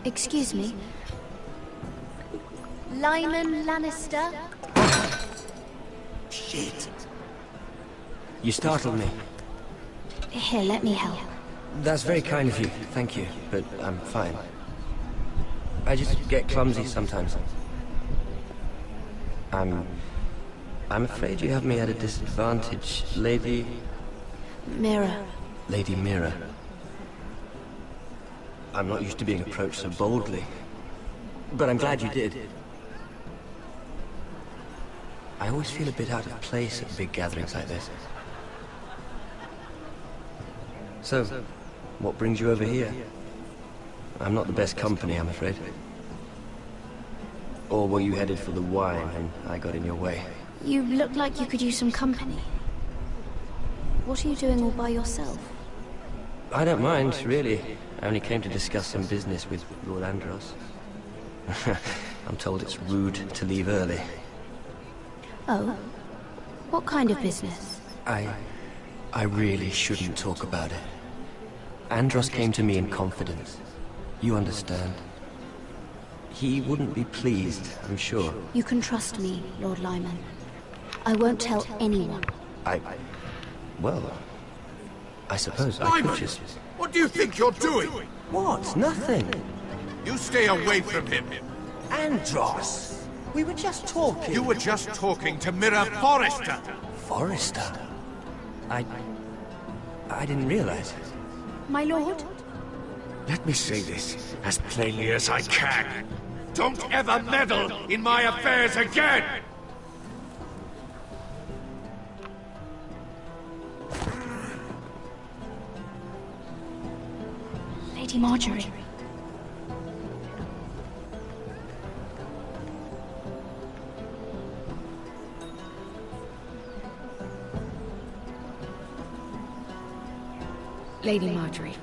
P: Excuse me. Lyman Lannister?
U: Shit. You startled me.
P: Here, let me help.
U: That's very kind of you, thank you, but I'm fine. I just get clumsy sometimes. I'm afraid you have me at a disadvantage, Lady...
P: Mira.
U: Lady Mira. I'm not used to being approached so boldly, but I'm glad you did. I always feel a bit out of place at big gatherings like this. So, what brings you over here? I'm not the best company, I'm afraid. Or were you headed for the wine and I got in your way?
P: You look like you could use some company. What are you doing all by yourself?
U: I don't mind, really. I only came to discuss some business with Lord Andros. I'm told it's rude to leave early.
P: Oh? What kind of business?
U: I really shouldn't talk about it. Andros came to me in confidence. You understand? He wouldn't be pleased, I'm sure.
P: You can trust me, Lord Lyman. I won't tell anyone.
U: Well, I suppose I could just...
N: What do you think you're doing?
U: What? Nothing.
N: You stay away from him.
U: Andros! We were just talking.
N: You were just talking to Mira Forrester.
U: Forrester? I didn't realize.
P: My lord?
N: Let me say this as plainly as I can. Don't ever meddle in my affairs again!
P: Lady Marjorie.
H: Lady Marjorie.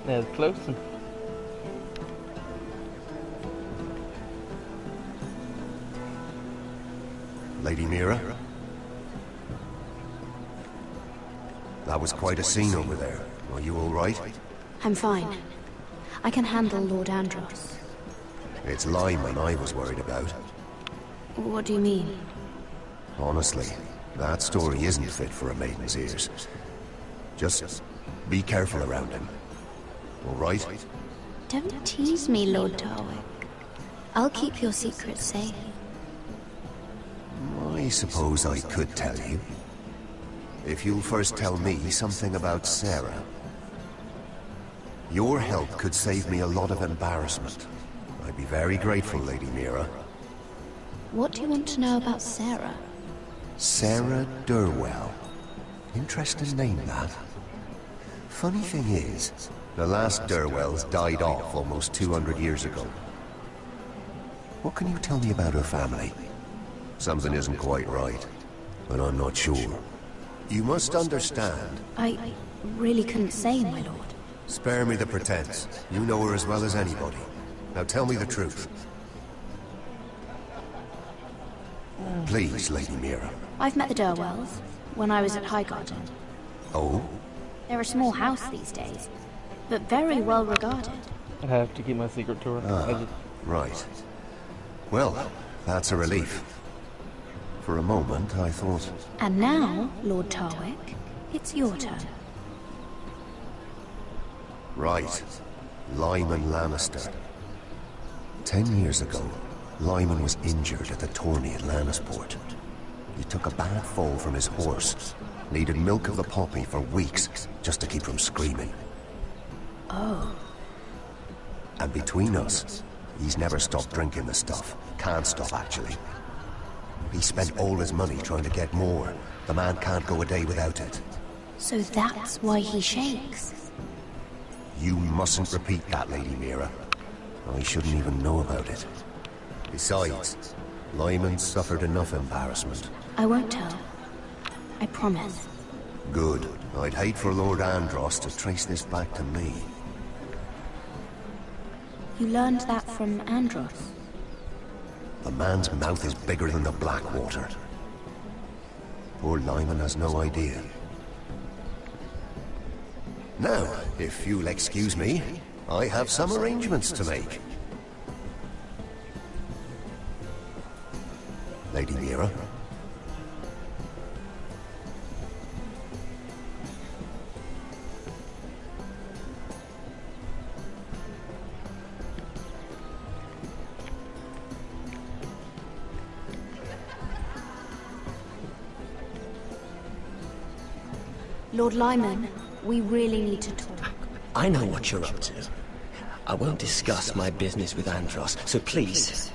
A: There's close.
S: Lady Mira? That was quite a scene over there. Are you all right?
P: I'm fine. I can handle Lord Andros.
S: It's Lyman I was worried about.
P: What do you mean?
S: Honestly, that story isn't fit for a maiden's ears. Just Be careful around him. All right?
P: Don't tease me, Lord Tarwick. I'll keep your secret safe.
S: I suppose I could tell you. If you'll first tell me something about Sarah. Your help could save me a lot of embarrassment. I'd be very grateful, Lady Mira.
P: What do you want to know about Sarah?
S: Sarah Durwell. Interesting name, that. Funny thing is, the last Durwells died off almost 200 years ago. What can you tell me about her family? Something isn't quite right, but I'm not sure. You must understand.
P: I really couldn't say, my lord.
S: Spare me the pretense. You know her as well as anybody. Now tell me the truth. Please, Lady Mira.
P: I've met the Durwells when I was at Highgarden.
S: Oh?
P: They're a small house these days, but very well regarded.
A: I have to keep my secret to her.
S: Ah, right. Well, that's a relief. For a moment, I thought...
P: And now, Lord Tarwick, it's your turn.
S: Right. Lyman Lannister. 10 years ago, Lyman was injured at the tourney at Lannisport. He took a bad fall from his horse. Needed milk of the poppy for weeks, just to keep from screaming.
P: Oh.
S: And between us, he's never stopped drinking the stuff. Can't stop, actually. He spent all his money trying to get more. The man can't go a day without it.
P: So that's why he shakes.
S: You mustn't repeat that, Lady Mira. I shouldn't even know about it. Besides, Lyman suffered enough embarrassment.
P: I won't tell. I promise.
S: Good. I'd hate for Lord Andros to trace this back to me.
P: You learned that from Andros?
S: The man's mouth is bigger than the Blackwater. Poor Lyman has no idea. Now, if you'll excuse me, I have some arrangements to make. Lady Mira?
P: Lord Lyman, we really need to talk.
U: I know what you're up to. I won't discuss my business with Andros, so please,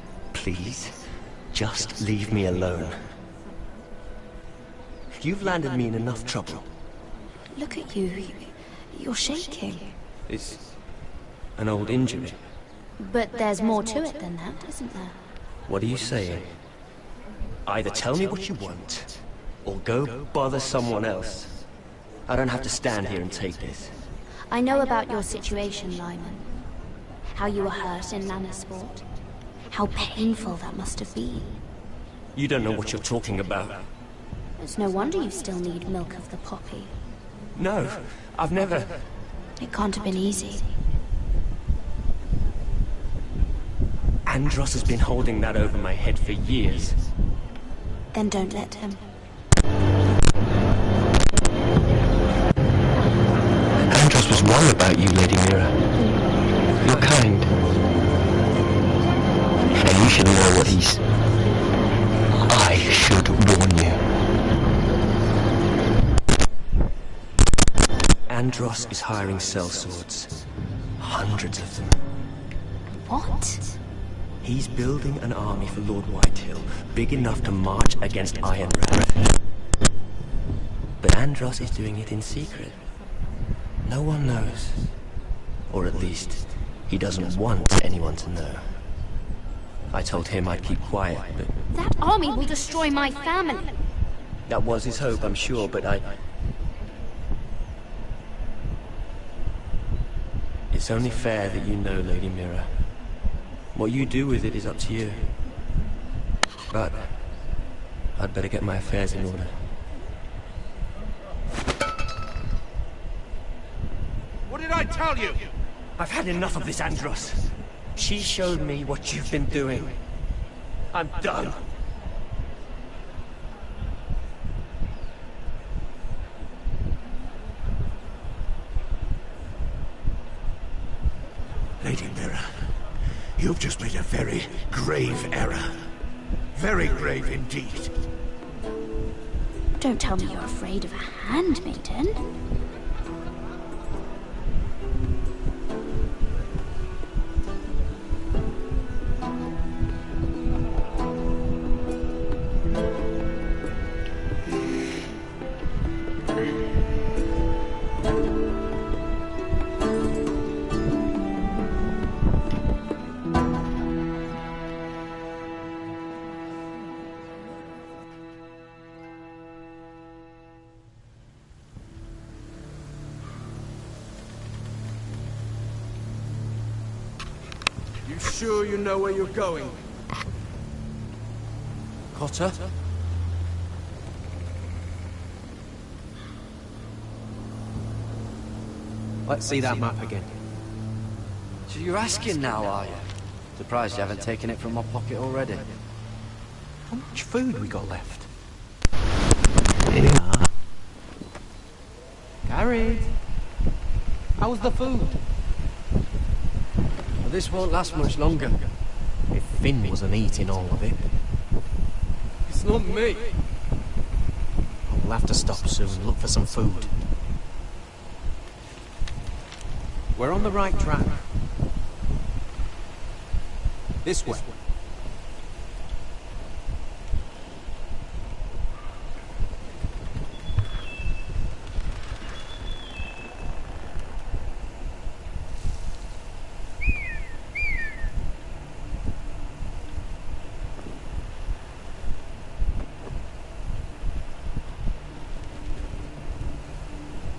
U: just leave me alone. You've landed me in enough trouble.
P: Look at you. You're shaking.
U: It's an old injury.
P: But there's more to it than that, isn't there?
U: What are you saying? Either tell me what you want, or go bother someone else. I don't have to stand here and take this.
P: I know about your situation, Lyman. How you were hurt in Lannisport. How painful that must have been.
U: You don't know what you're talking about.
P: It's no wonder you still need milk of the poppy.
U: No, I've never...
P: It can't have been easy.
U: Andros has been holding that over my head for years.
P: Then don't let him.
U: Andros was wrong about you, Lady Mira. You're kind. And you should know what he's... I should warn you. Andros is hiring sellswords. Hundreds of them.
P: What?
U: He's building an army for Lord Whitehill, big enough to march against Ironrath. But Andros is doing it in secret. No one knows. Or at least, he doesn't want anyone to know. I told him I'd keep quiet, but...
P: That army will destroy my family!
U: That was his hope, I'm sure, but It's only fair that you know, Lady Mira. What you do with it is up to you. But I'd better get my affairs in order.
N: What did I tell you?
U: I've had enough of this, Andros. She showed me what you've been doing. I'm done.
N: You've just made a very grave error. Very grave indeed.
P: Don't tell me you're afraid of a handmaiden.
F: You sure you know where you're going?
V: Cotter? Let's see that map again.
B: So you're asking now, are you? Surprised you haven't taken it from my pocket already.
V: How much food we got left? Garrett! How's the food?
B: Well, this won't last much longer.
V: If Finn wasn't eating all of it.
F: It's not me.
V: We'll have to stop soon and look for some food. We're on the right track. This way.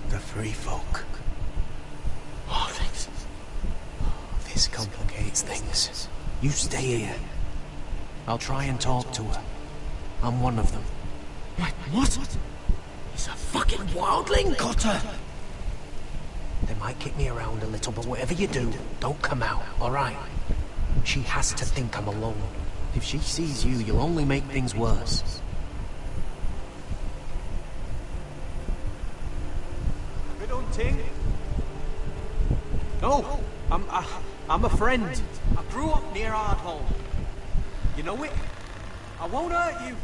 M: The free folk.
V: Oh, thanks. This complicates things. You stay here. I'll try and talk to her. I'm one of them. Wait, what? He's a fucking wildling, Cotter! They might kick me around a little, but whatever you do, don't come out, alright? She has to think I'm alone. If she sees you, you'll only make things worse. No, I'm a friend. I grew up near Ardhall. You know it? I won't hurt you.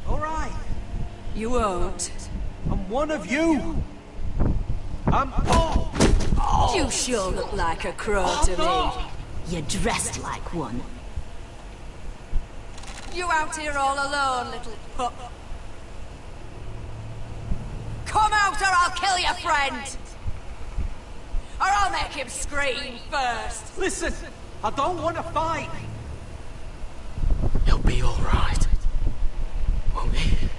V: All right.
C: You won't.
V: I'm one of you. I'm...
C: You sure look like a crow to me. You're dressed like one. You out here all alone, little pup? Come out or I'll kill your friend! Or I'll make him scream first!
V: Listen, I don't want to fight. He'll be all right, won't he?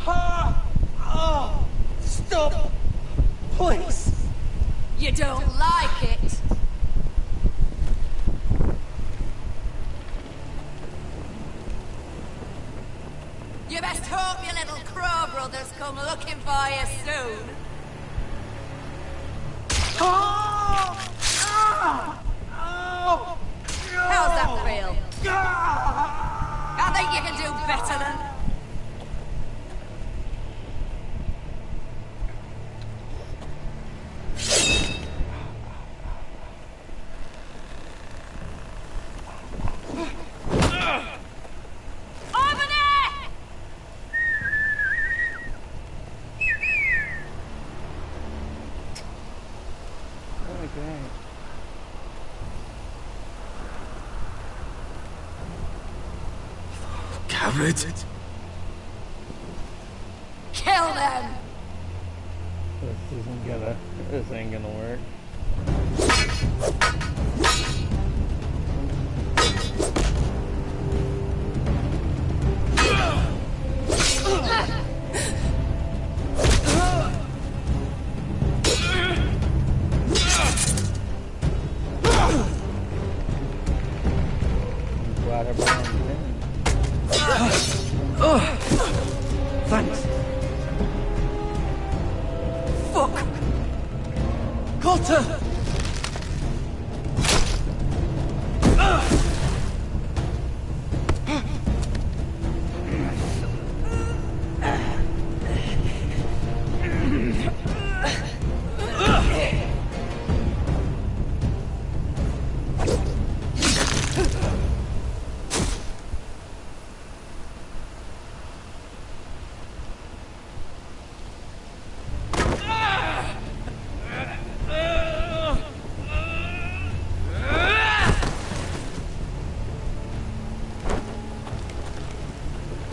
V: Oh, stop, please.
C: You don't like it? You best hope your little crow brothers come looking for you soon. How's that feel? I think you can do better than... Over there!
A: Okay.
V: Garrett.
C: Kill them!
A: This ain't gonna work.
V: Thanks. Fuck! Cotter!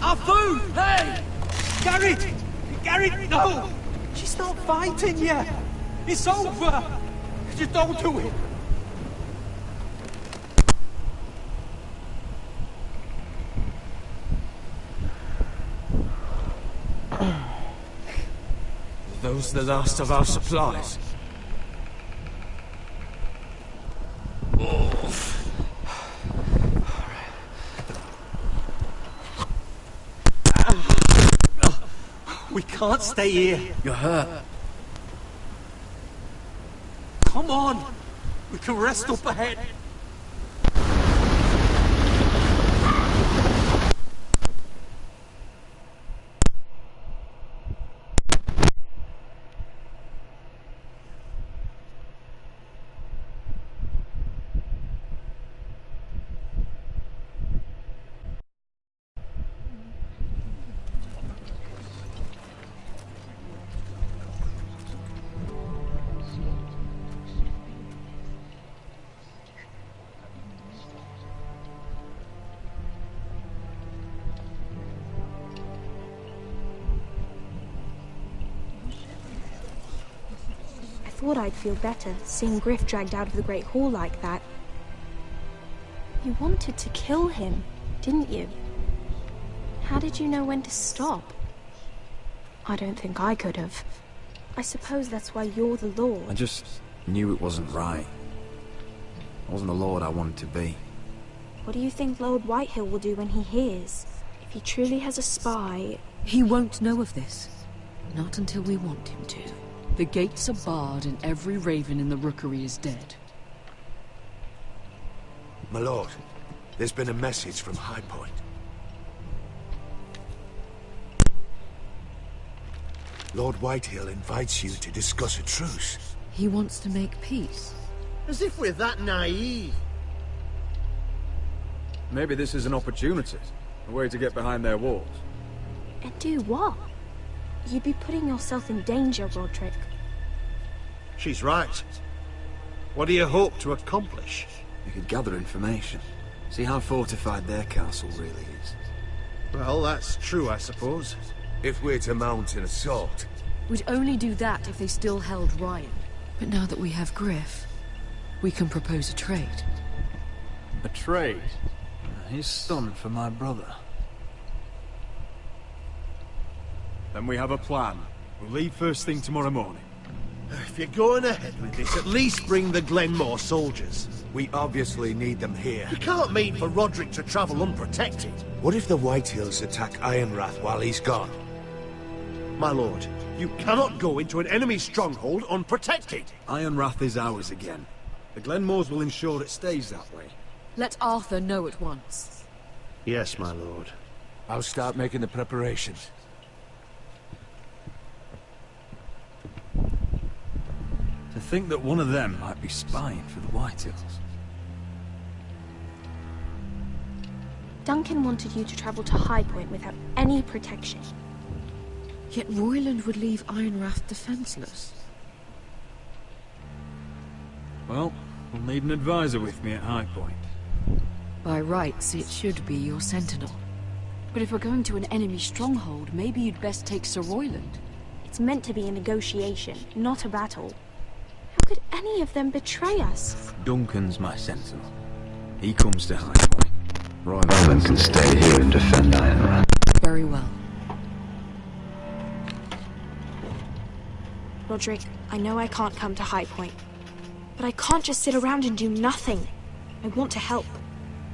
V: Our food! Hey! Garrett! Garrett, no! She's not fighting yet! It's over! Just don't do it! Those the last of our supplies. We can't stay here.
B: You're hurt.
V: Come on! We can rest up ahead.
O: I thought I'd feel better, seeing Griff dragged out of the Great Hall like that. You wanted to kill him, didn't you? How did you know when to stop? I don't think I could have. I suppose that's why you're the Lord.
E: I just knew it wasn't right. I wasn't the Lord I wanted to be.
O: What do you think Lord Whitehill will do when he hears? If he truly has a spy...
T: He won't know of this. Not until we want him to. The gates are barred and every raven in the rookery is dead.
N: My lord, there's been a message from High Point. Lord Whitehill invites you to discuss a truce.
T: He wants to make peace.
W: As if we're that naive.
L: Maybe this is an opportunity. A way to get behind their walls.
O: And do what? You'd be putting yourself in danger, Roderick.
W: She's right. What do you hope to accomplish?
E: You could gather information. See how fortified their castle really is.
W: Well, that's true, I suppose.
N: If we're to mount an assault...
T: We'd only do that if they still held Ryan. But now that we have Griff, we can propose a trade.
L: A trade? He's stunned for my brother. Then we have a plan. We'll leave first thing tomorrow morning.
W: If you're going ahead with this, at least bring the Glenmore soldiers.
N: We obviously need them here.
W: You can't mean for Roderick to travel unprotected.
N: What if the Whitehills attack Ironrath while he's gone?
W: My lord, you cannot go into an enemy stronghold unprotected.
L: Ironrath is ours again. The Glenmores will ensure it stays that way.
T: Let Arthur know at once.
W: Yes, my lord.
N: I'll start making the preparations.
L: To think that one of them might be spying for the Whitehills.
O: Duncan wanted you to travel to High Point without any protection.
T: Yet Royland would leave Ironrath defenseless.
L: Well, we'll need an advisor with me at High Point.
T: By rights, it should be your sentinel. But if we're going to an enemy stronghold, maybe you'd best take Sir Royland.
O: It's meant to be a negotiation, not a battle. How could any of them betray us?
E: Duncan's my sentinel. He comes to High Point.
X: Roland can stay here and defend Ironrath.
T: Very well.
O: Roderick, I know I can't come to High Point, but I can't just sit around and do nothing. I want to help.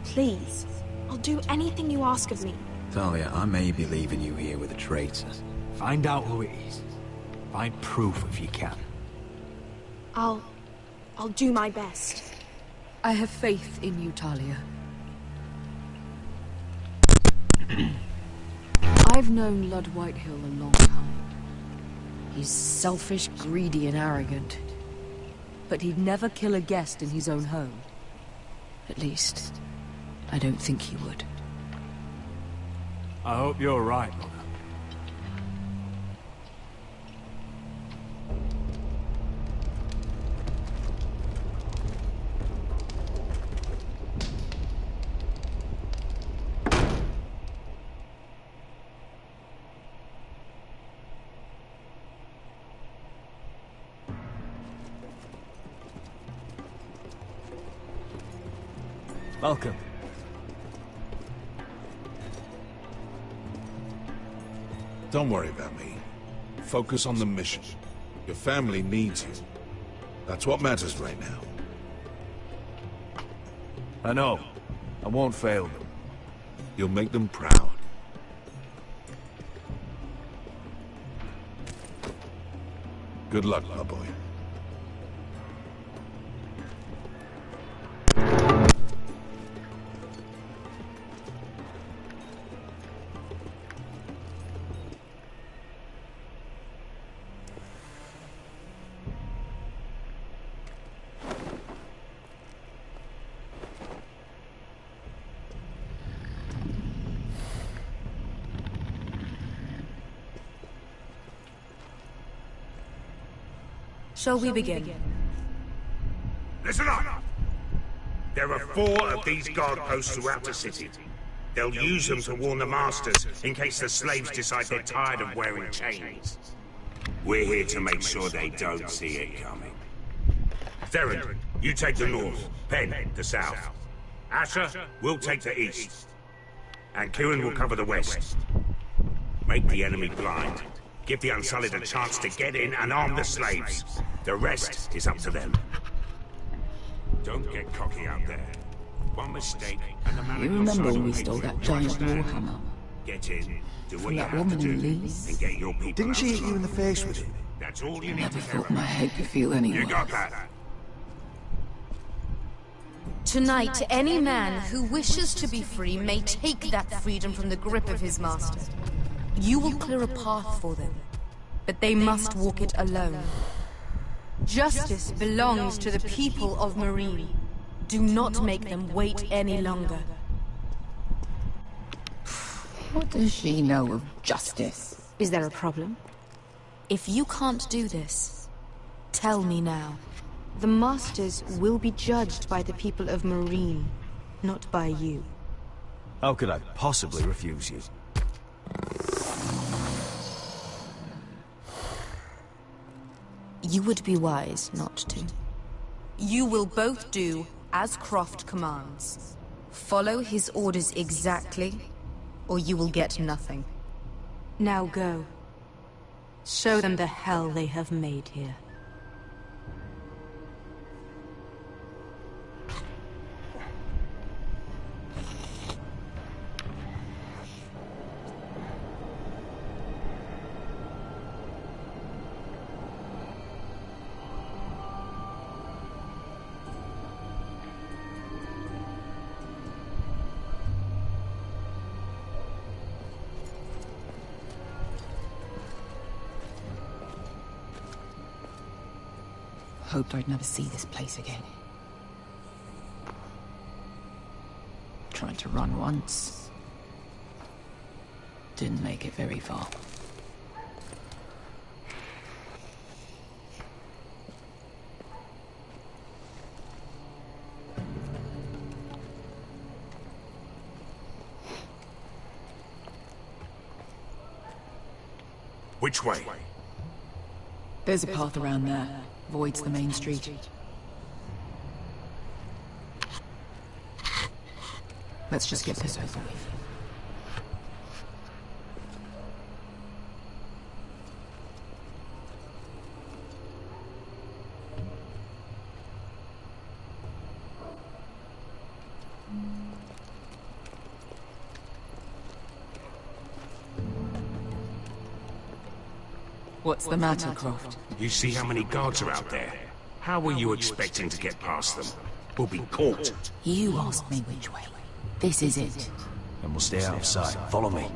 O: Please. I'll do anything you ask of me.
E: Talia, I may be leaving you here with a traitor.
F: Find out who it is. Find proof if you can.
O: I'll do my best.
T: I have faith in you, Talia. I've known Lord Whitehill a long time. He's selfish, greedy, and arrogant. But he'd never kill a guest in his own home. At least, I don't think he would.
F: I hope you're right, Mother. Malcolm.
N: Don't worry about me. Focus on the mission. Your family needs you. That's what matters right now.
L: I know. I won't fail them.
N: You'll make them proud. Good luck, my boy.
G: Shall we begin?
D: Listen up! There are 4 of these guard posts throughout the city. They'll use them to warn the masters in case the slaves decide they're tired of wearing chains. We're here to make sure they don't see it coming. Theron, you take the north. Penn, the south. Asher, we'll take the east. And Kieran will cover the west. Make the enemy blind. Give the Unsullied a chance to get in and arm the slaves. The rest is up to them. Don't get cocky out there. One mistake, and the man
I: You remember when we stole that giant warhammer?
D: Get in, do what
I: From
D: you
I: that
D: have
I: woman
D: to
I: in
D: do,
I: Lee's?
D: and get your people.
M: Didn't she hit you in the face with it?
D: That's all you
I: I
D: need
I: never
D: to care
I: thought my
D: about.
I: head could feel any
D: You
I: worse.
D: got that?
G: Tonight, any man who wishes to be free may take that freedom from the grip of his master. You will clear a path for them, but they must walk it alone. Justice belongs to the people of Marine. Do not make them wait any longer.
I: What does she know of justice?
G: Is there a problem? If you can't do this, tell me now. The Masters will be judged by the people of Marine, not by you.
L: How could I possibly refuse you?
G: You would be wise not to. You will both do as Croft commands. Follow his orders exactly, or you will get nothing. Now go. Show them the hell they have made here.
I: Hoped I'd never see this place again. Tried to run once. Didn't make it very far.
D: Which way?
I: There's a path around there. Voids the main street. Let's just get this over with. What's the matter, Croft?
D: You see how many guards are out there? How were you expecting to get past them? We'll be caught.
I: You asked me which way. This is it.
L: And we'll stay out of sight. Follow me.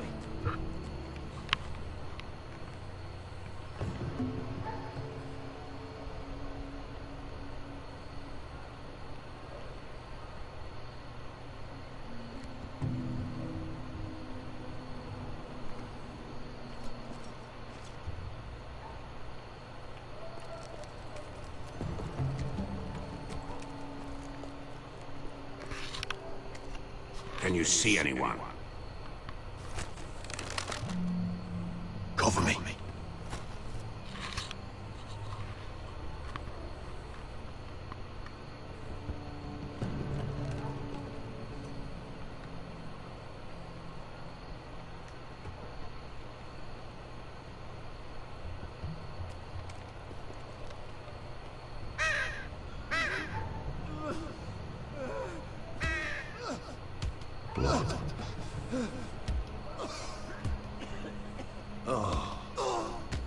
D: Can you see anyone?
L: Cover me.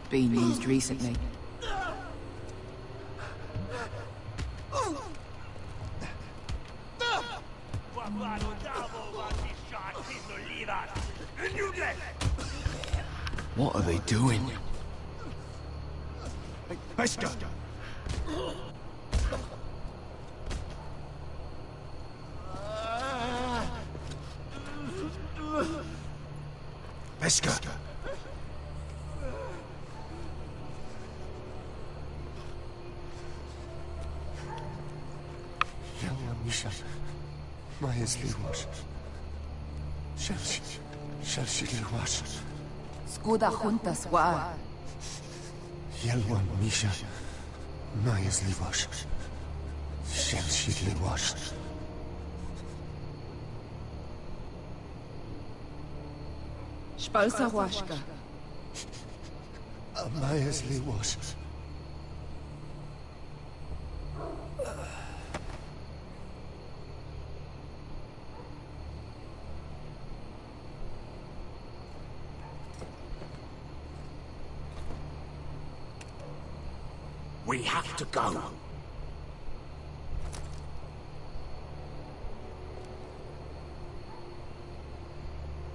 I: Been used recently.
L: What are they doing?
F: Beskha! Beskha!
S: Yelwa Misha, Majesli wash. Shelshi wash.
I: Skuda juntas wa.
S: Yelwa Misha, Majesli wash. Shelshi wash.
I: Spalsa washka.
S: Majesli wash.
N: We have to go.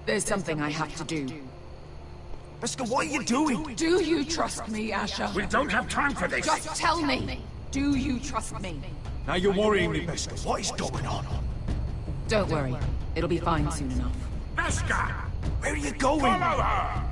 I: There's something I have to do.
F: Beskha, what are you doing?
I: Do you trust me, Asher?
N: We don't have time for this.
I: Just tell me. Do you trust me?
F: Now you're worrying me, Beskha. What is going on?
I: Don't worry. It'll be fine soon enough.
N: Beskha!
F: Where are you going?
N: Follow her!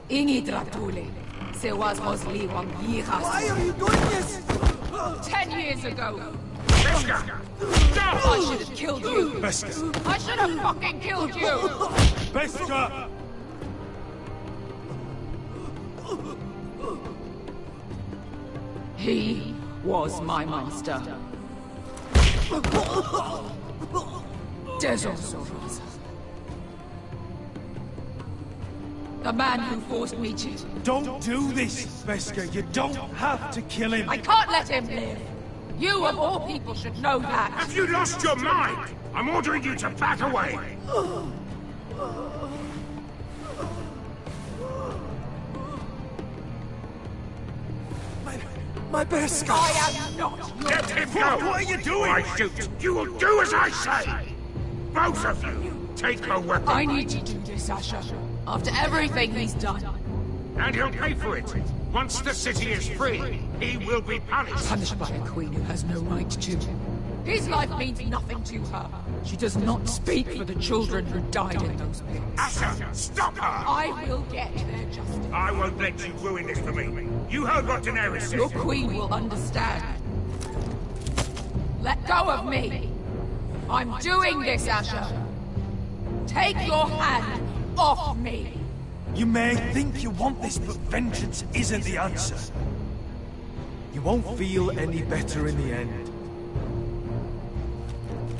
I: Ingi Dratule. Se was Hosli Wang Yiras.
L: Why are you doing this?
I: 10 years ago.
N: Beskha! Stop!
I: I should have killed you.
F: Beskha!
I: I should have fucking killed you.
F: Beskha!
I: He was my master. Dezosaurus. The man who forced me to...
F: Don't do this, Beskha. You don't have to kill him.
I: I can't let him live. You of all people should know that.
D: Have you lost your mind? I'm ordering you to back away.
F: My Beskha!
I: I am not.
D: Let him go!
F: What are you doing?
D: I shoot. You will do as I say. Both of you, take her weapon.
I: I need to do this, Asher. After everything he's done.
D: And he'll pay for it. Once the city is free, he will be punished.
I: Punished by a queen who has no right to. His life means nothing to her. She does not speak for the children who died in those pits.
D: Asher, stop her!
I: I will get their justice.
D: I won't let you ruin this for me. You heard what Daenerys said.
I: Your queen will understand. Let go of me. I'm doing this, Asher. Take your hand off me.
F: You may think you want this, but vengeance isn't the answer. You won't feel any better in the end.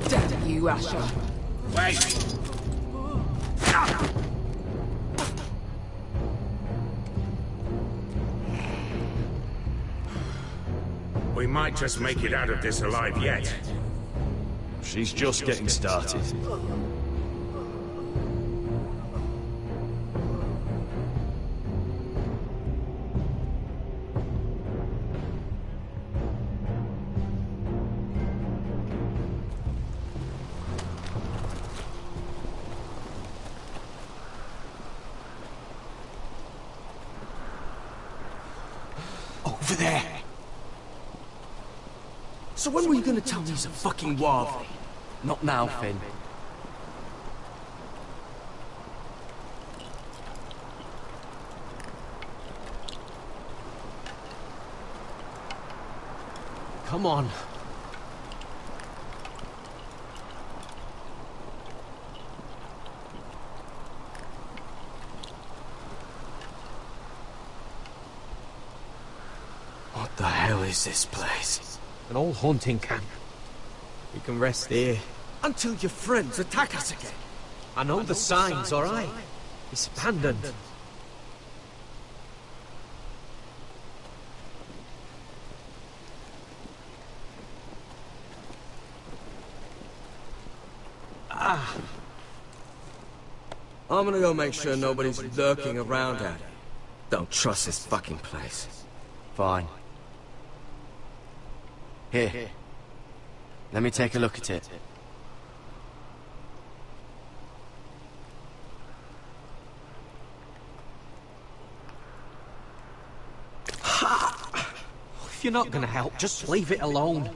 I: Damn you, Asher.
D: Wait! We might just make it out of this alive yet.
F: She's just getting started.
V: Over there. So when were you gonna tell me he's a fucking Wavri?
U: Not now, Finn. Come on.
V: the hell is this place?
J: An old hunting camp. We can rest here.
V: Until your friends attack us again.
J: I know the signs, alright? It's abandoned.
V: I'm gonna go make sure nobody's lurking around out here. Don't trust this fucking place.
B: Fine. Here. Let me take a look at it.
J: If you're not gonna help, just leave it alone.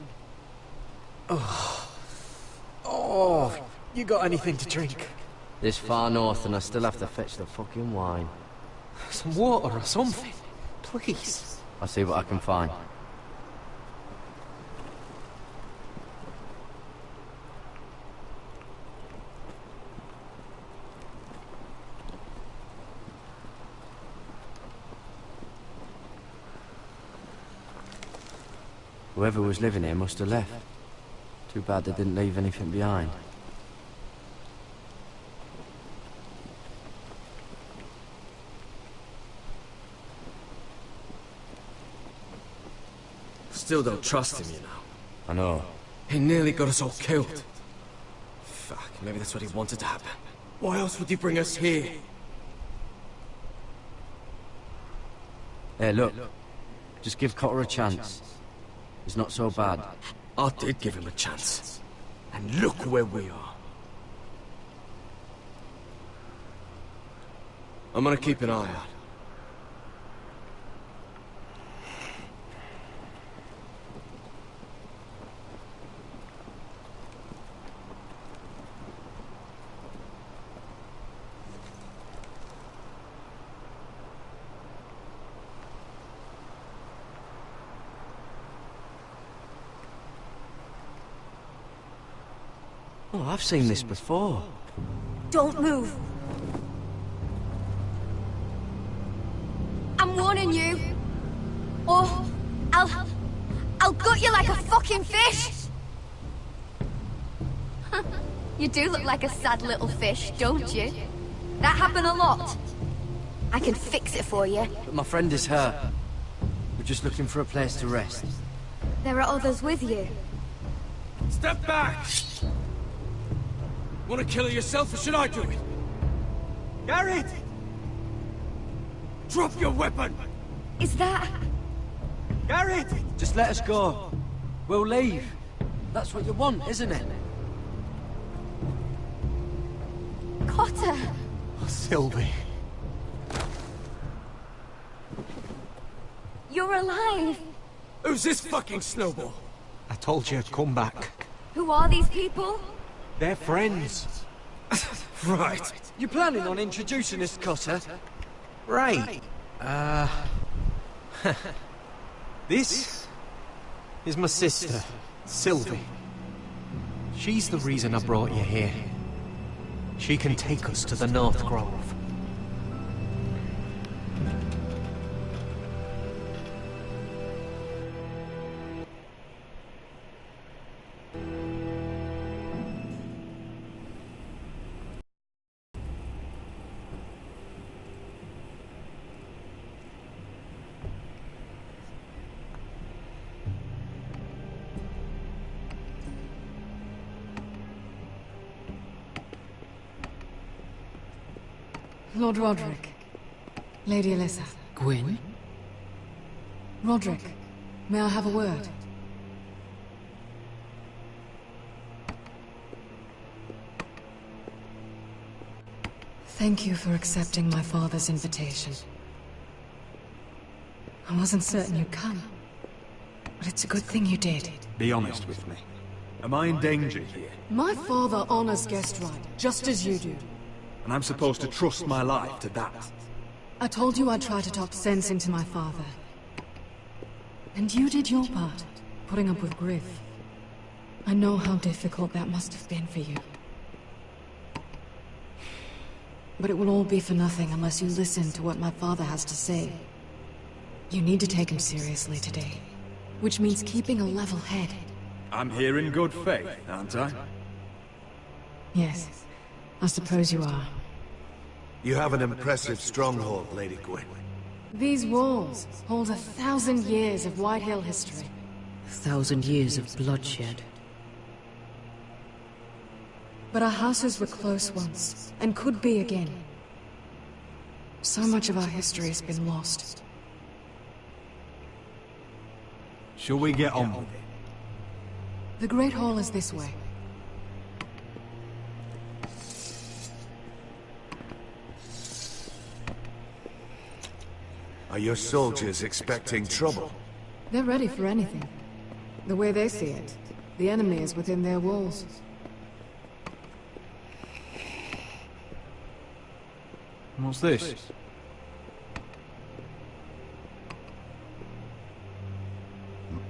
J: Oh, you got anything to drink?
B: This far north and I still have to fetch the fucking wine.
J: Some water or something, please.
B: I'll see what I can find. Whoever was living here must have left. Too bad they didn't leave anything behind.
V: Still don't trust him, you know.
B: I know.
V: He nearly got us all killed. Fuck, maybe that's what he wanted to happen. Why else would he bring us here?
B: Hey, look. Just give Cotter a chance. He's not so bad.
V: I did give him a chance. And look where we are. I'm gonna keep an eye out.
B: Oh, I've seen this before.
G: Don't move. I'm warning you. Or I'll gut you like a fucking fish. You do look like a sad little fish, don't you? That happened a lot. I can fix it for you.
B: But my friend is hurt. We're just looking for a place to rest.
G: There are others with you.
V: Step back! Want to kill her yourself, or should I do it? Garrett! Drop your weapon!
G: Is that...
V: Garrett!
B: Just let us go. We'll leave. That's what you want, isn't it?
G: Cotter!
J: Sylvie.
G: You're alive!
V: Who's this fucking snowball?
J: I told you, come back.
G: Who are these people?
J: They're friends.
V: Right.
J: You planning on introducing us, Cotter? Right. This is my sister, Sylvie. She's the reason I brought you here. She can take us to the North Grove.
I: Lord Roderick. Lady Alyssa.
T: Gwyn?
I: Roderick, may I have a word? Thank you for accepting my father's invitation. I wasn't certain you'd come, but it's a good thing you did.
L: Be honest with me. Am I in danger here?
I: My father honors guest right, just as you do.
L: And I'm supposed to trust my life to that?
I: I told you I'd try to talk sense into my father. And you did your part, putting up with Griff. I know how difficult that must have been for you. But it will all be for nothing unless you listen to what my father has to say. You need to take him seriously today. which means keeping a level head.
L: I'm here in good faith, aren't I?
I: Yes, I suppose you are.
W: You have an impressive stronghold, Lady Gwyn.
I: These walls hold 1,000 years of Whitehill history.
T: 1,000 years of bloodshed.
I: But our houses were close once, and could be again. So much of our history has been lost.
L: Shall we get on with it?
I: The Great Hall is this way.
W: Are your soldiers expecting trouble?
I: They're ready for anything. The way they see it, the enemy is within their walls.
L: What's this?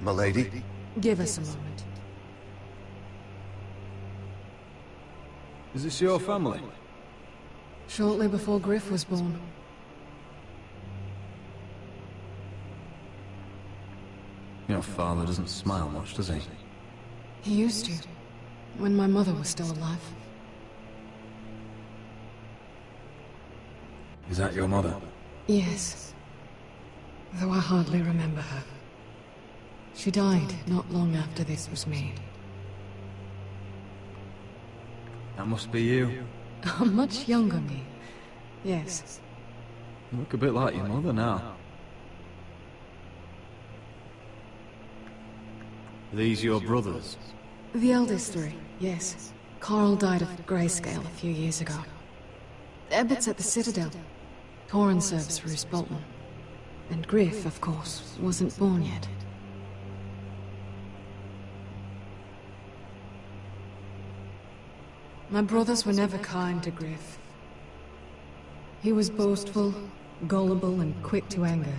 S: Milady?
I: Give us a moment.
L: Is this your family?
I: Shortly before Griff was born.
L: Your father doesn't smile much, does he?
I: He used to, when my mother was still alive.
L: Is that your mother?
I: Yes. Though I hardly remember her. She died not long after this was made.
L: That must be you.
I: A much younger me. Yes.
L: You look a bit like your mother now. Are these your brothers?
I: The eldest three, yes. Carl died of grayscale a few years ago. Ebbett's at the Citadel. Torrin serves Roose Bolton. And Griff, of course, wasn't born yet. My brothers were never kind to Griff. He was boastful, gullible, and quick to anger.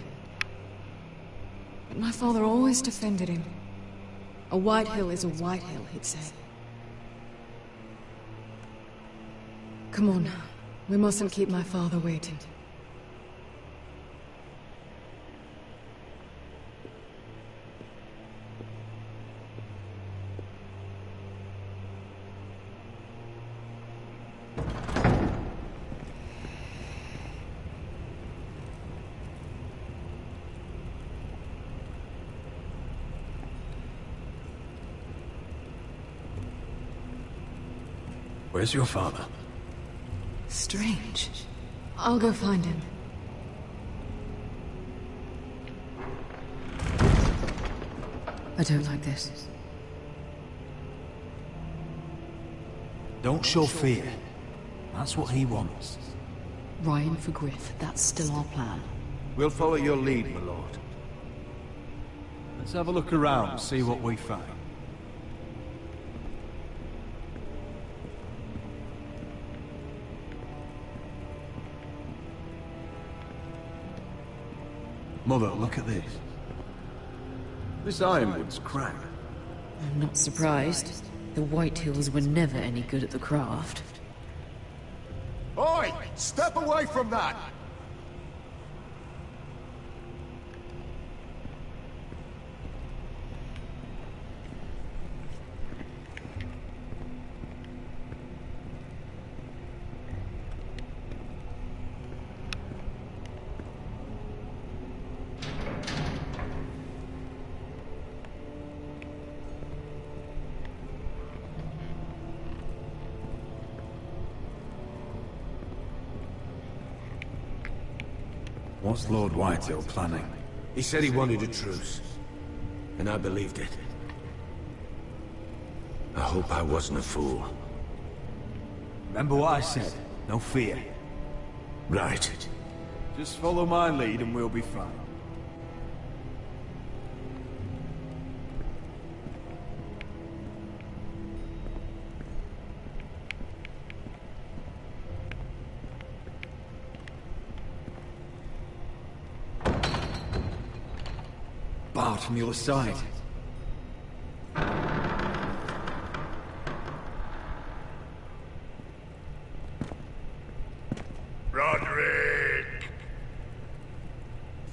I: But my father always defended him. A Whitehill is a Whitehill, he'd say. Come on, we mustn't keep my father waiting.
L: Where's your father?
I: Strange. I'll go find him. I don't like this.
L: Don't show fear. That's what he wants.
T: Ryan for Griff, that's still our plan.
W: We'll follow your lead, my lord.
L: Let's have a look around, see what we find. Mother, look at this. This ironwood's cracked.
T: I'm not surprised. The Whitehills were never any good at the craft.
N: Oi! Step away from that!
L: What's Lord Whitehill planning?
W: He said he wanted a truce. And I believed it. I hope I wasn't a fool.
L: Remember what I said? No fear.
W: Right.
L: Just follow my lead and we'll be fine. Barred from the other side.
N: Roderick!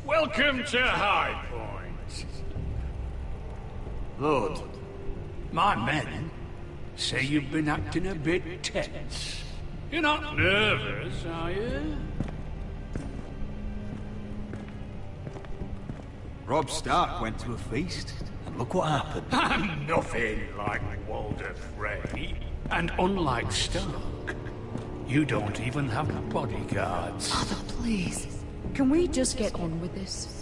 N: Welcome to High Point. Lord, my men say you've been acting a bit tense. You're not nervous, are you?
L: Robb Stark went to a feast, and look what happened.
N: I'm nothing like Walder Frey. And unlike Stark, you don't even have bodyguards.
T: Father, please. Can we just get on with this?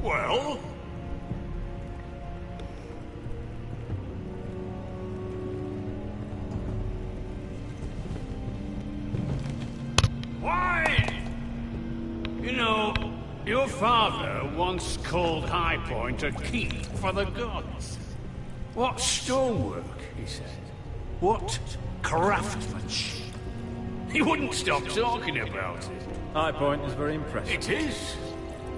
N: Well? Why? You know, your father once called High Point a keep for the gods. What stonework, he said. What craftsmanship. He wouldn't stop talking about it.
L: High Point is very impressive.
N: It is.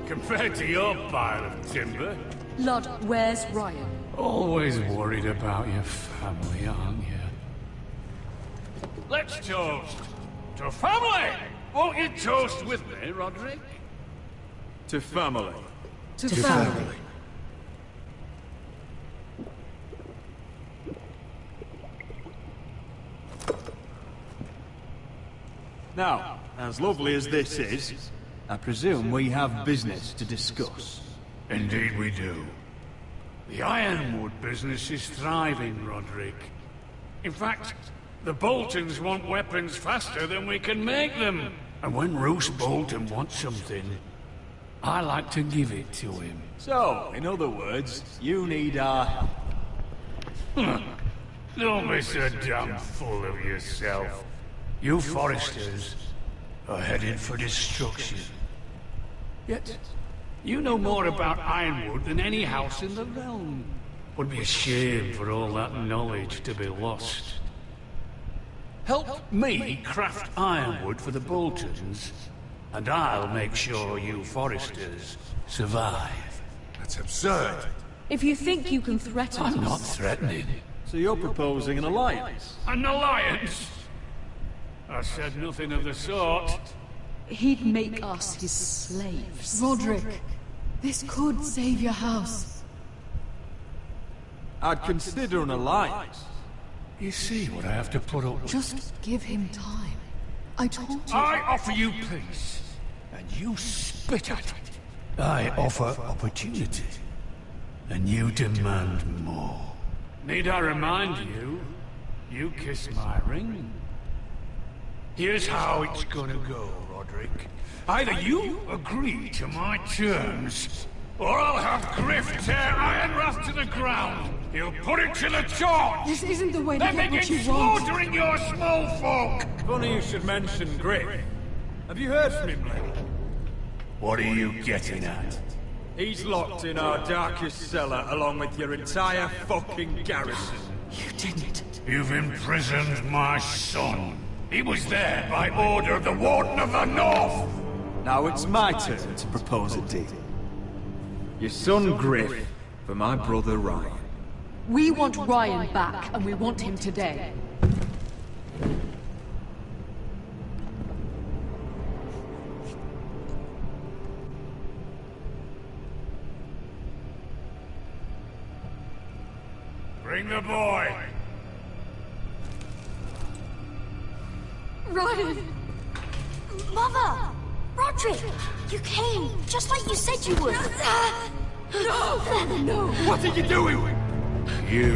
N: Compared to your pile of timber.
T: Lord, where's Ryan?
N: Always worried about your family, aren't you? Let's toast to family! Won't you toast with me, Roderick?
L: To family.
T: To family.
L: Now, as lovely as this is, I presume we have business to discuss.
N: Indeed we do. The Ironwood business is thriving, Roderick. In fact, the Boltons want weapons faster than we can make them. And when Roose Bolton wants something, I like to give it to him.
L: So, in other words, you need our help.
N: Don't be so damn full of yourself. You Foresters are headed for destruction. Yet, you know more about Ironwood than any house in the realm. Would be a shame for all that knowledge to be lost. Help me craft Ironwood for the Boltons, and I'll make sure you Foresters survive.
D: That's absurd.
T: If you think you can threaten us...
N: I'm not threatening.
L: So you're proposing an alliance?
N: An alliance? I said nothing of the sort.
T: He'd make us his slaves.
I: Roderick, this could save your house.
L: I'd consider an alliance.
N: You see what I have to put up with?
I: Just give him time. I told you.
N: I offer you peace, and you spit at it. I offer opportunity, and you demand more. Need I remind you, you kiss my ring? Here's how it's gonna go, Roderick. Either you agree to my terms, or I'll have Griff tear Ironrath to the ground. He'll put it to the torch!
I: This isn't the way to
N: Then
I: get what
N: begin
I: you want.
N: slaughtering your small folk!
L: Funny you should mention Griff. Have you heard from him lately?
N: What are you getting at?
L: He's locked in our darkest cellar along with your entire fucking garrison.
T: You didn't.
N: You've imprisoned my son. He was there by order of the Warden of the North!
L: Now it's my turn to propose a deal. Your son Griff for my brother Ryan.
T: We want Ryan back, and we want him today.
N: Bring the boy!
O: Ryan! Mother! Roderick! You came, just like you said you would.
T: No! No!
N: What are you doing? You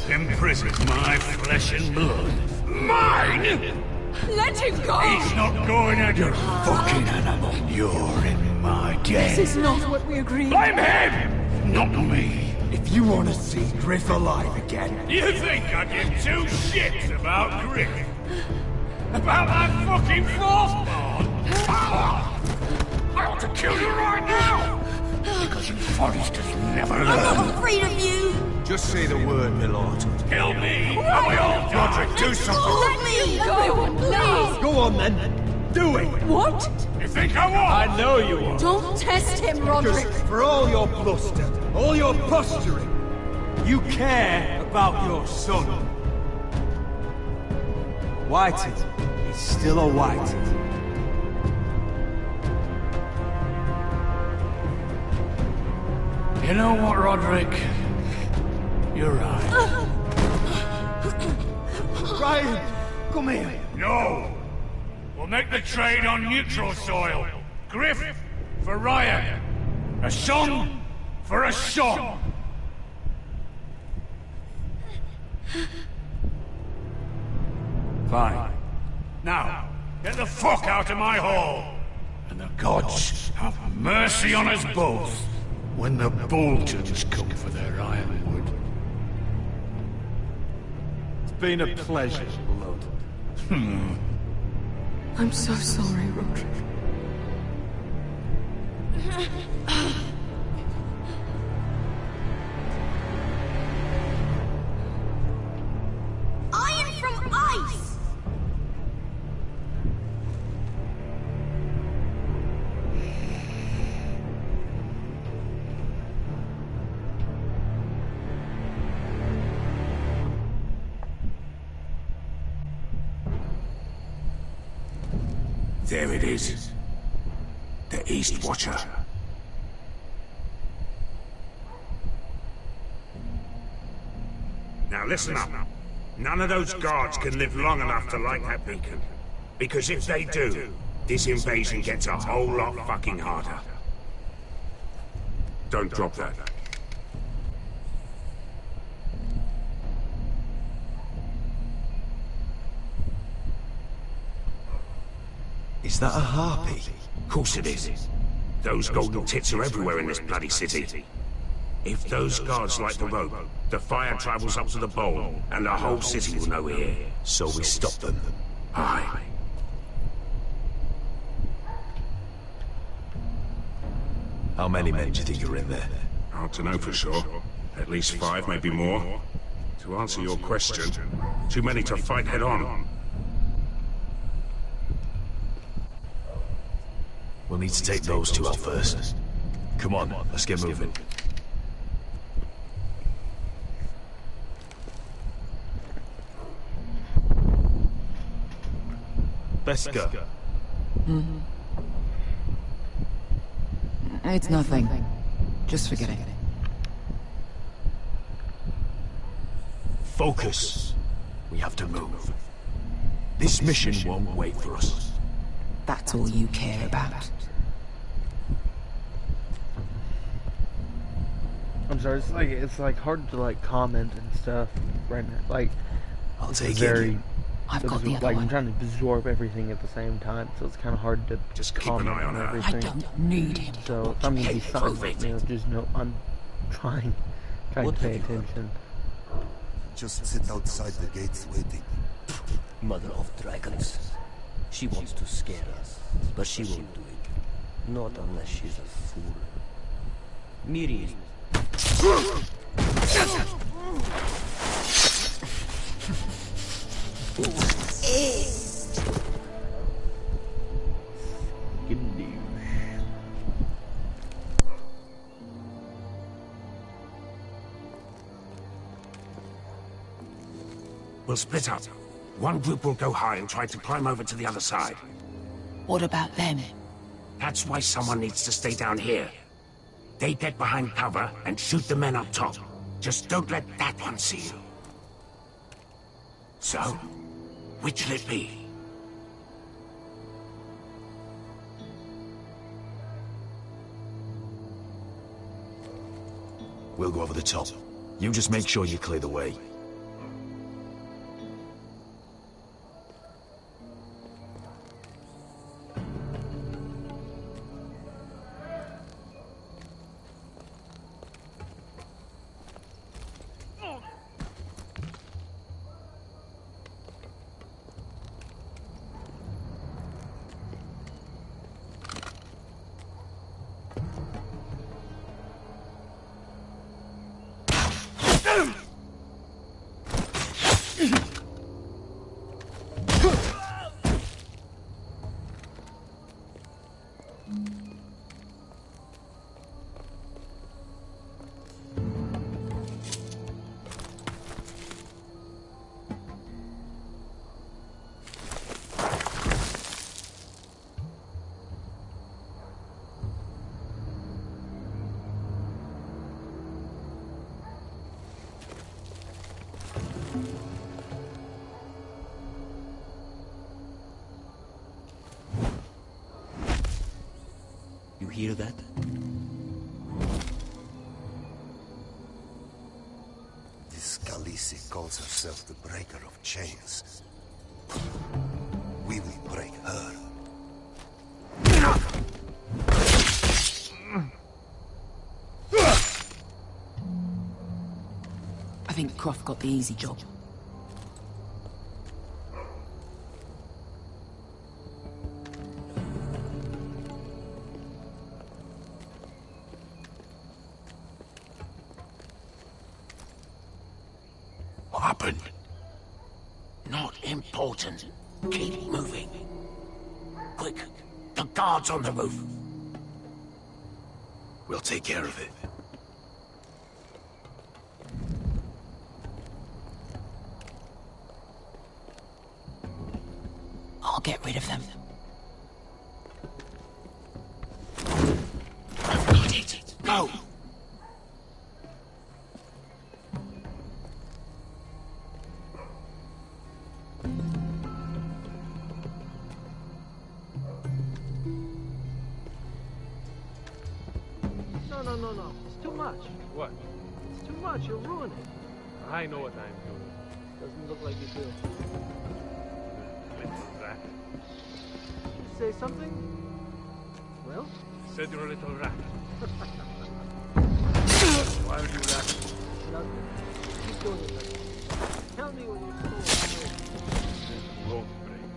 N: imprisoned my flesh and blood. Mine!
T: Let him go!
N: He's not going at your fucking animal. You're in my den.
T: This is not what we agreed.
N: Blame him! Not me.
L: If you want to see Griff alive again...
N: You think I give two shits about Griff? About that fucking fourth-born? I ought to kill you right now! Because you Foresters never learn.
O: I'm not afraid of you!
M: Just say the word, my lord.
N: Kill me, and we all die.
D: Roderick, do something!
O: Let me go!
T: Everyone, please!
L: Go on then. Do it.
T: What?
N: You think I won't?
L: I know you won't.
T: Don't test him, Roderick!
L: Just for all your bluster, all your posturing, you care about your son. Whited is still a Whited.
N: You know what, Roderick? You're right.
M: Ryan, come here.
N: No! We'll make the trade on neutral soil. Griff for Ryan. A song for a song. Fine. Now, get the fuck out of my hall. And the gods have mercy on us both when the Boltons come for their ironwood.
J: It's been a pleasure, Lord.
I: I'm so sorry, Roderick.
C: Iron from ice!
D: There it is. The East Watcher. Now listen up. None of those guards can live long enough to light that beacon. Because if they do, this invasion gets a whole lot fucking harder. Don't drop that.
E: Is that a harpy?
D: Of course it is. Those golden tits are everywhere in this bloody city. If those guards light the rope, the fire travels up to the bowl, and the whole city will know we're here.
E: So we stop them.
D: Aye.
E: How many men do you think are in there?
D: Hard to know for sure. At least 5, maybe more. To answer your question, too many to fight head on.
E: We'll need to take those two out first. Come on, let's get moving. Beskha.
T: It's nothing. Just forget it.
E: Focus. We have to move. This mission won't wait for us.
T: That's all you care about.
A: I'm sorry, it's like hard to like comment and stuff right now. Like
E: I'll
A: it's
E: take
A: very
E: it.
T: I've got the other
A: like
T: one.
A: I'm trying to absorb everything at the same time, so it's kind of hard to
D: just keep an eye on her.
A: everything.
T: I don't need him.
A: So if I'm gonna be silent, just know I'm trying to pay attention.
S: Just sit outside the gates waiting.
U: Mother of dragons. She wants to scare us, but she won't do it. Not unless she's a fool. Miri.
D: We'll split up. One group will go high and try to climb over to the other side.
T: What about them?
D: That's why someone needs to stay down here. They get behind cover and shoot the men up top. Just don't let that one see you. So, which'll it be?
E: We'll go over the top. You just make sure you clear the way.
U: hear that?
S: This Khaleesi calls herself the Breaker of Chains. We will break her.
T: I think Croft got the easy job.
N: What happened? Not important. Keep moving. Quick, the guards on the roof. We'll take care of it.
T: I'll get rid of them.
N: I've got it. Go!
J: No. It's too much.
H: What?
J: It's too much. You'll ruin it.
H: I know what I'm doing.
J: Doesn't look like you do.
H: Little rat.
J: You say something? Well?
H: Said you're a little rat. Why are you laughing?
J: Nothing. Keep doing it. Like. Tell me when you're still
H: This won't break.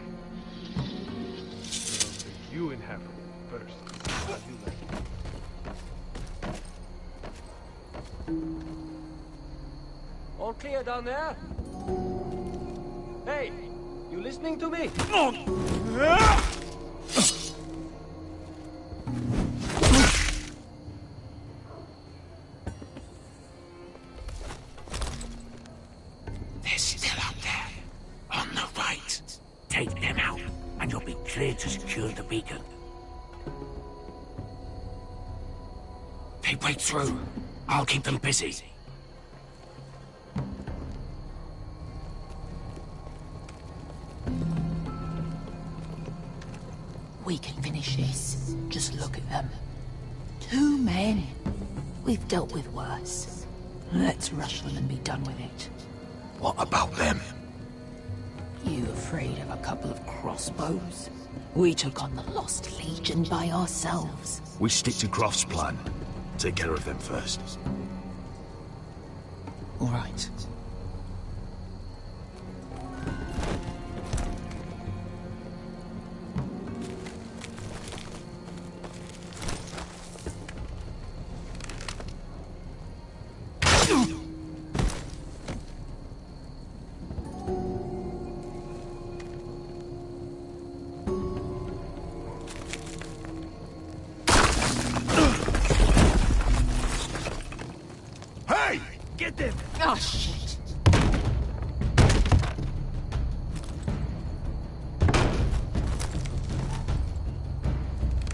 H: I'll take you in half first. How do you like it?
J: All clear down there? Hey, you listening to me?
N: They're still out there. On the right. Take them out, and you'll be clear to secure the beacon. They break through. I'll keep them busy.
T: We can finish this. Just look at them. 2 men. We've dealt with worse. Let's rush them and be done with it.
N: What about them?
T: You afraid of a couple of crossbows? We took on the Lost Legion by ourselves.
N: We stick to Croft's plan. Take care of them first.
T: All right.
N: Hey! Get them!
T: Oh, shit.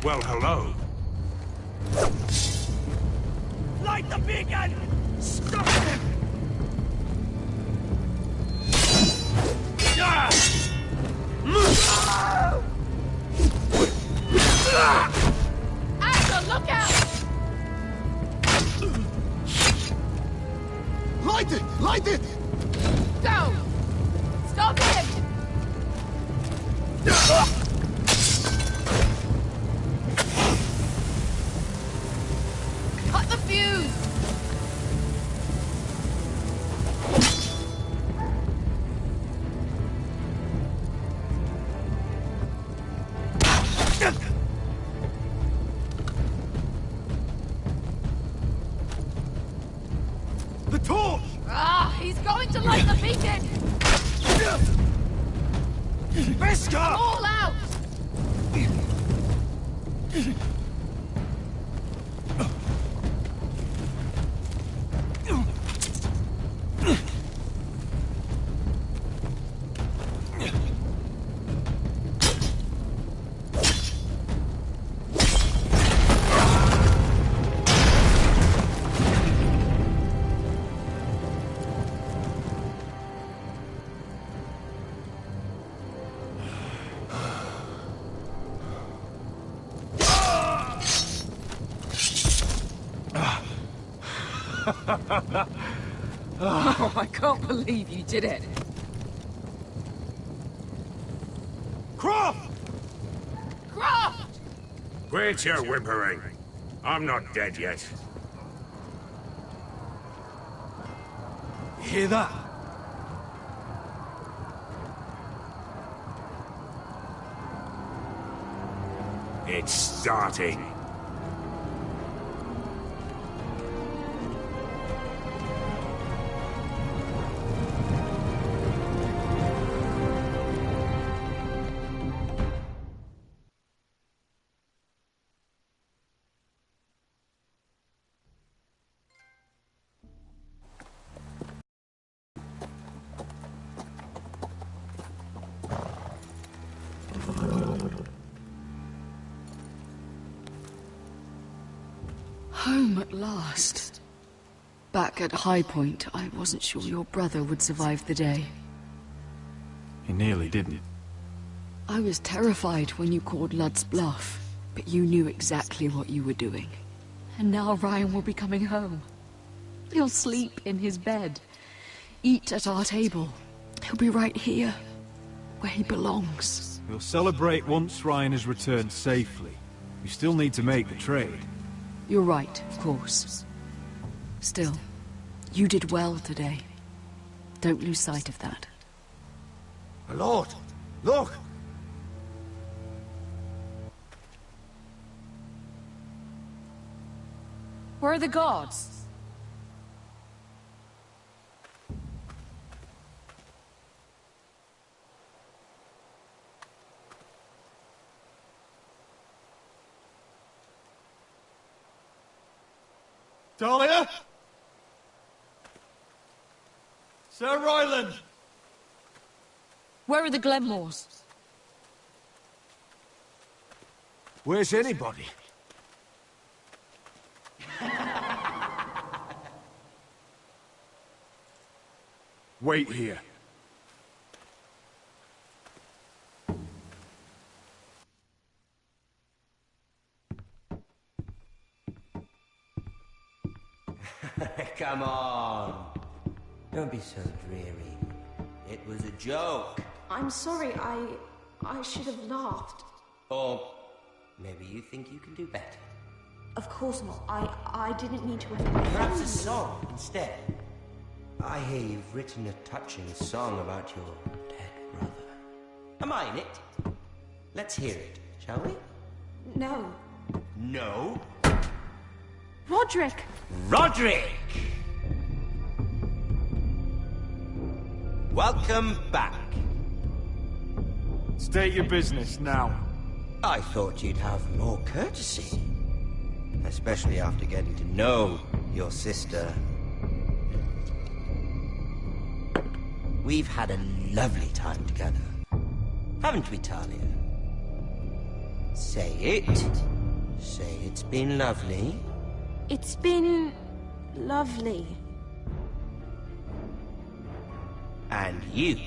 D: Well, hello.
N: Light the beacon! Stop them!
C: Axel, look out!
M: Light it! Light it!
C: Go! Stop him! Cut the fuse!
M: The torch!
C: Ah, he's going to light the beacon!
M: Beskar!
C: All out!
I: Oh, I can't believe you did it.
W: Croft!
C: Croft!
D: Quit your whimpering. I'm not dead yet.
F: You hear that?
D: It's starting.
T: Home at last. Back at High Point, I wasn't sure your brother would survive the day.
F: He nearly didn't.
T: I was terrified when you called Lud's bluff, but you knew exactly what you were doing. And now Ryan will be coming home. He'll sleep in his bed, eat at our table. He'll be right here, where he belongs.
F: We'll celebrate once Ryan has returned safely. We still need to make the trade.
T: You're right, of course. Still, you did well today. Don't lose sight of that.
W: My lord, look!
I: Where are the guards?
W: Dahlia? Sir Ryland!
I: Where are the Glenmores?
W: Where's anybody? Wait here.
U: Come on. Don't be so dreary. It was a joke.
O: I'm sorry, I should have laughed.
U: Or maybe you think you can do better.
O: Of course not. I didn't mean to
U: Perhaps a
O: offend you.
U: song instead. I hear you've written a touching song about your dead brother. Am I in it? Let's hear it, shall we?
O: No.
U: No?
O: Roderick!
U: Roderick! Welcome back.
F: State your business now.
U: I thought you'd have more courtesy. Especially after getting to know your sister. We've had a lovely time together. Haven't we, Talia? Say it. Say it's been lovely.
O: It's been lovely.
U: And you.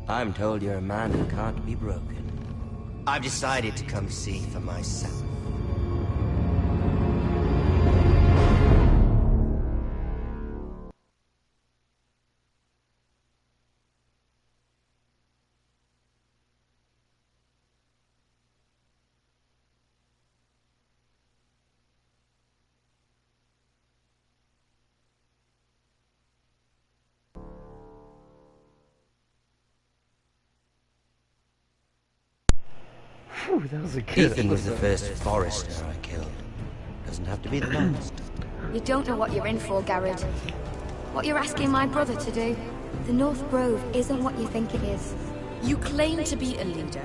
U: I'm told you're a man who can't be broken. I've decided to come see for myself.
A: Phew, that was a good
U: Ethan was the
A: episode.
U: first forester I killed. Doesn't have to be the last.
K: You don't know what you're in for, Garrett. What you're asking my brother to do. The North Grove isn't what you think it is.
G: You claim to be a leader,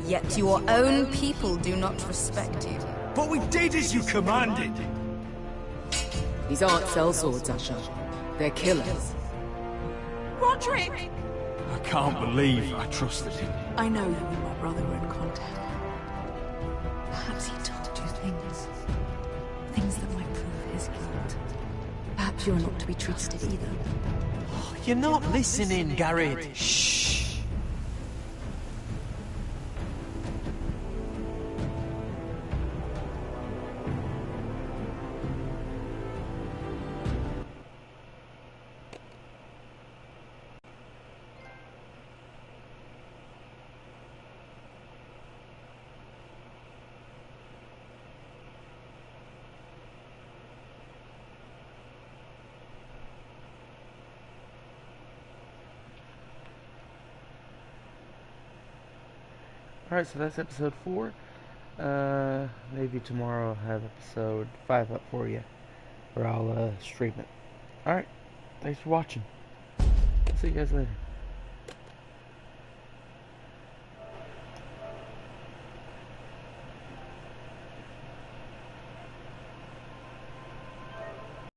G: yet your own people do not respect you.
N: But we did as you commanded.
I: These aren't sellswords, Asher. They're killers.
C: Roderick!
F: I can't believe I trusted him.
I: I know you and my brother were in contact. Perhaps he told you things that might prove his guilt. Perhaps you're not to be trusted either.
J: You're not listening, Garrett. Shh.
A: Alright, so that's episode 4. Maybe tomorrow I'll have episode 5 up for you, or I'll stream it. Alright, thanks for watching. See you guys later.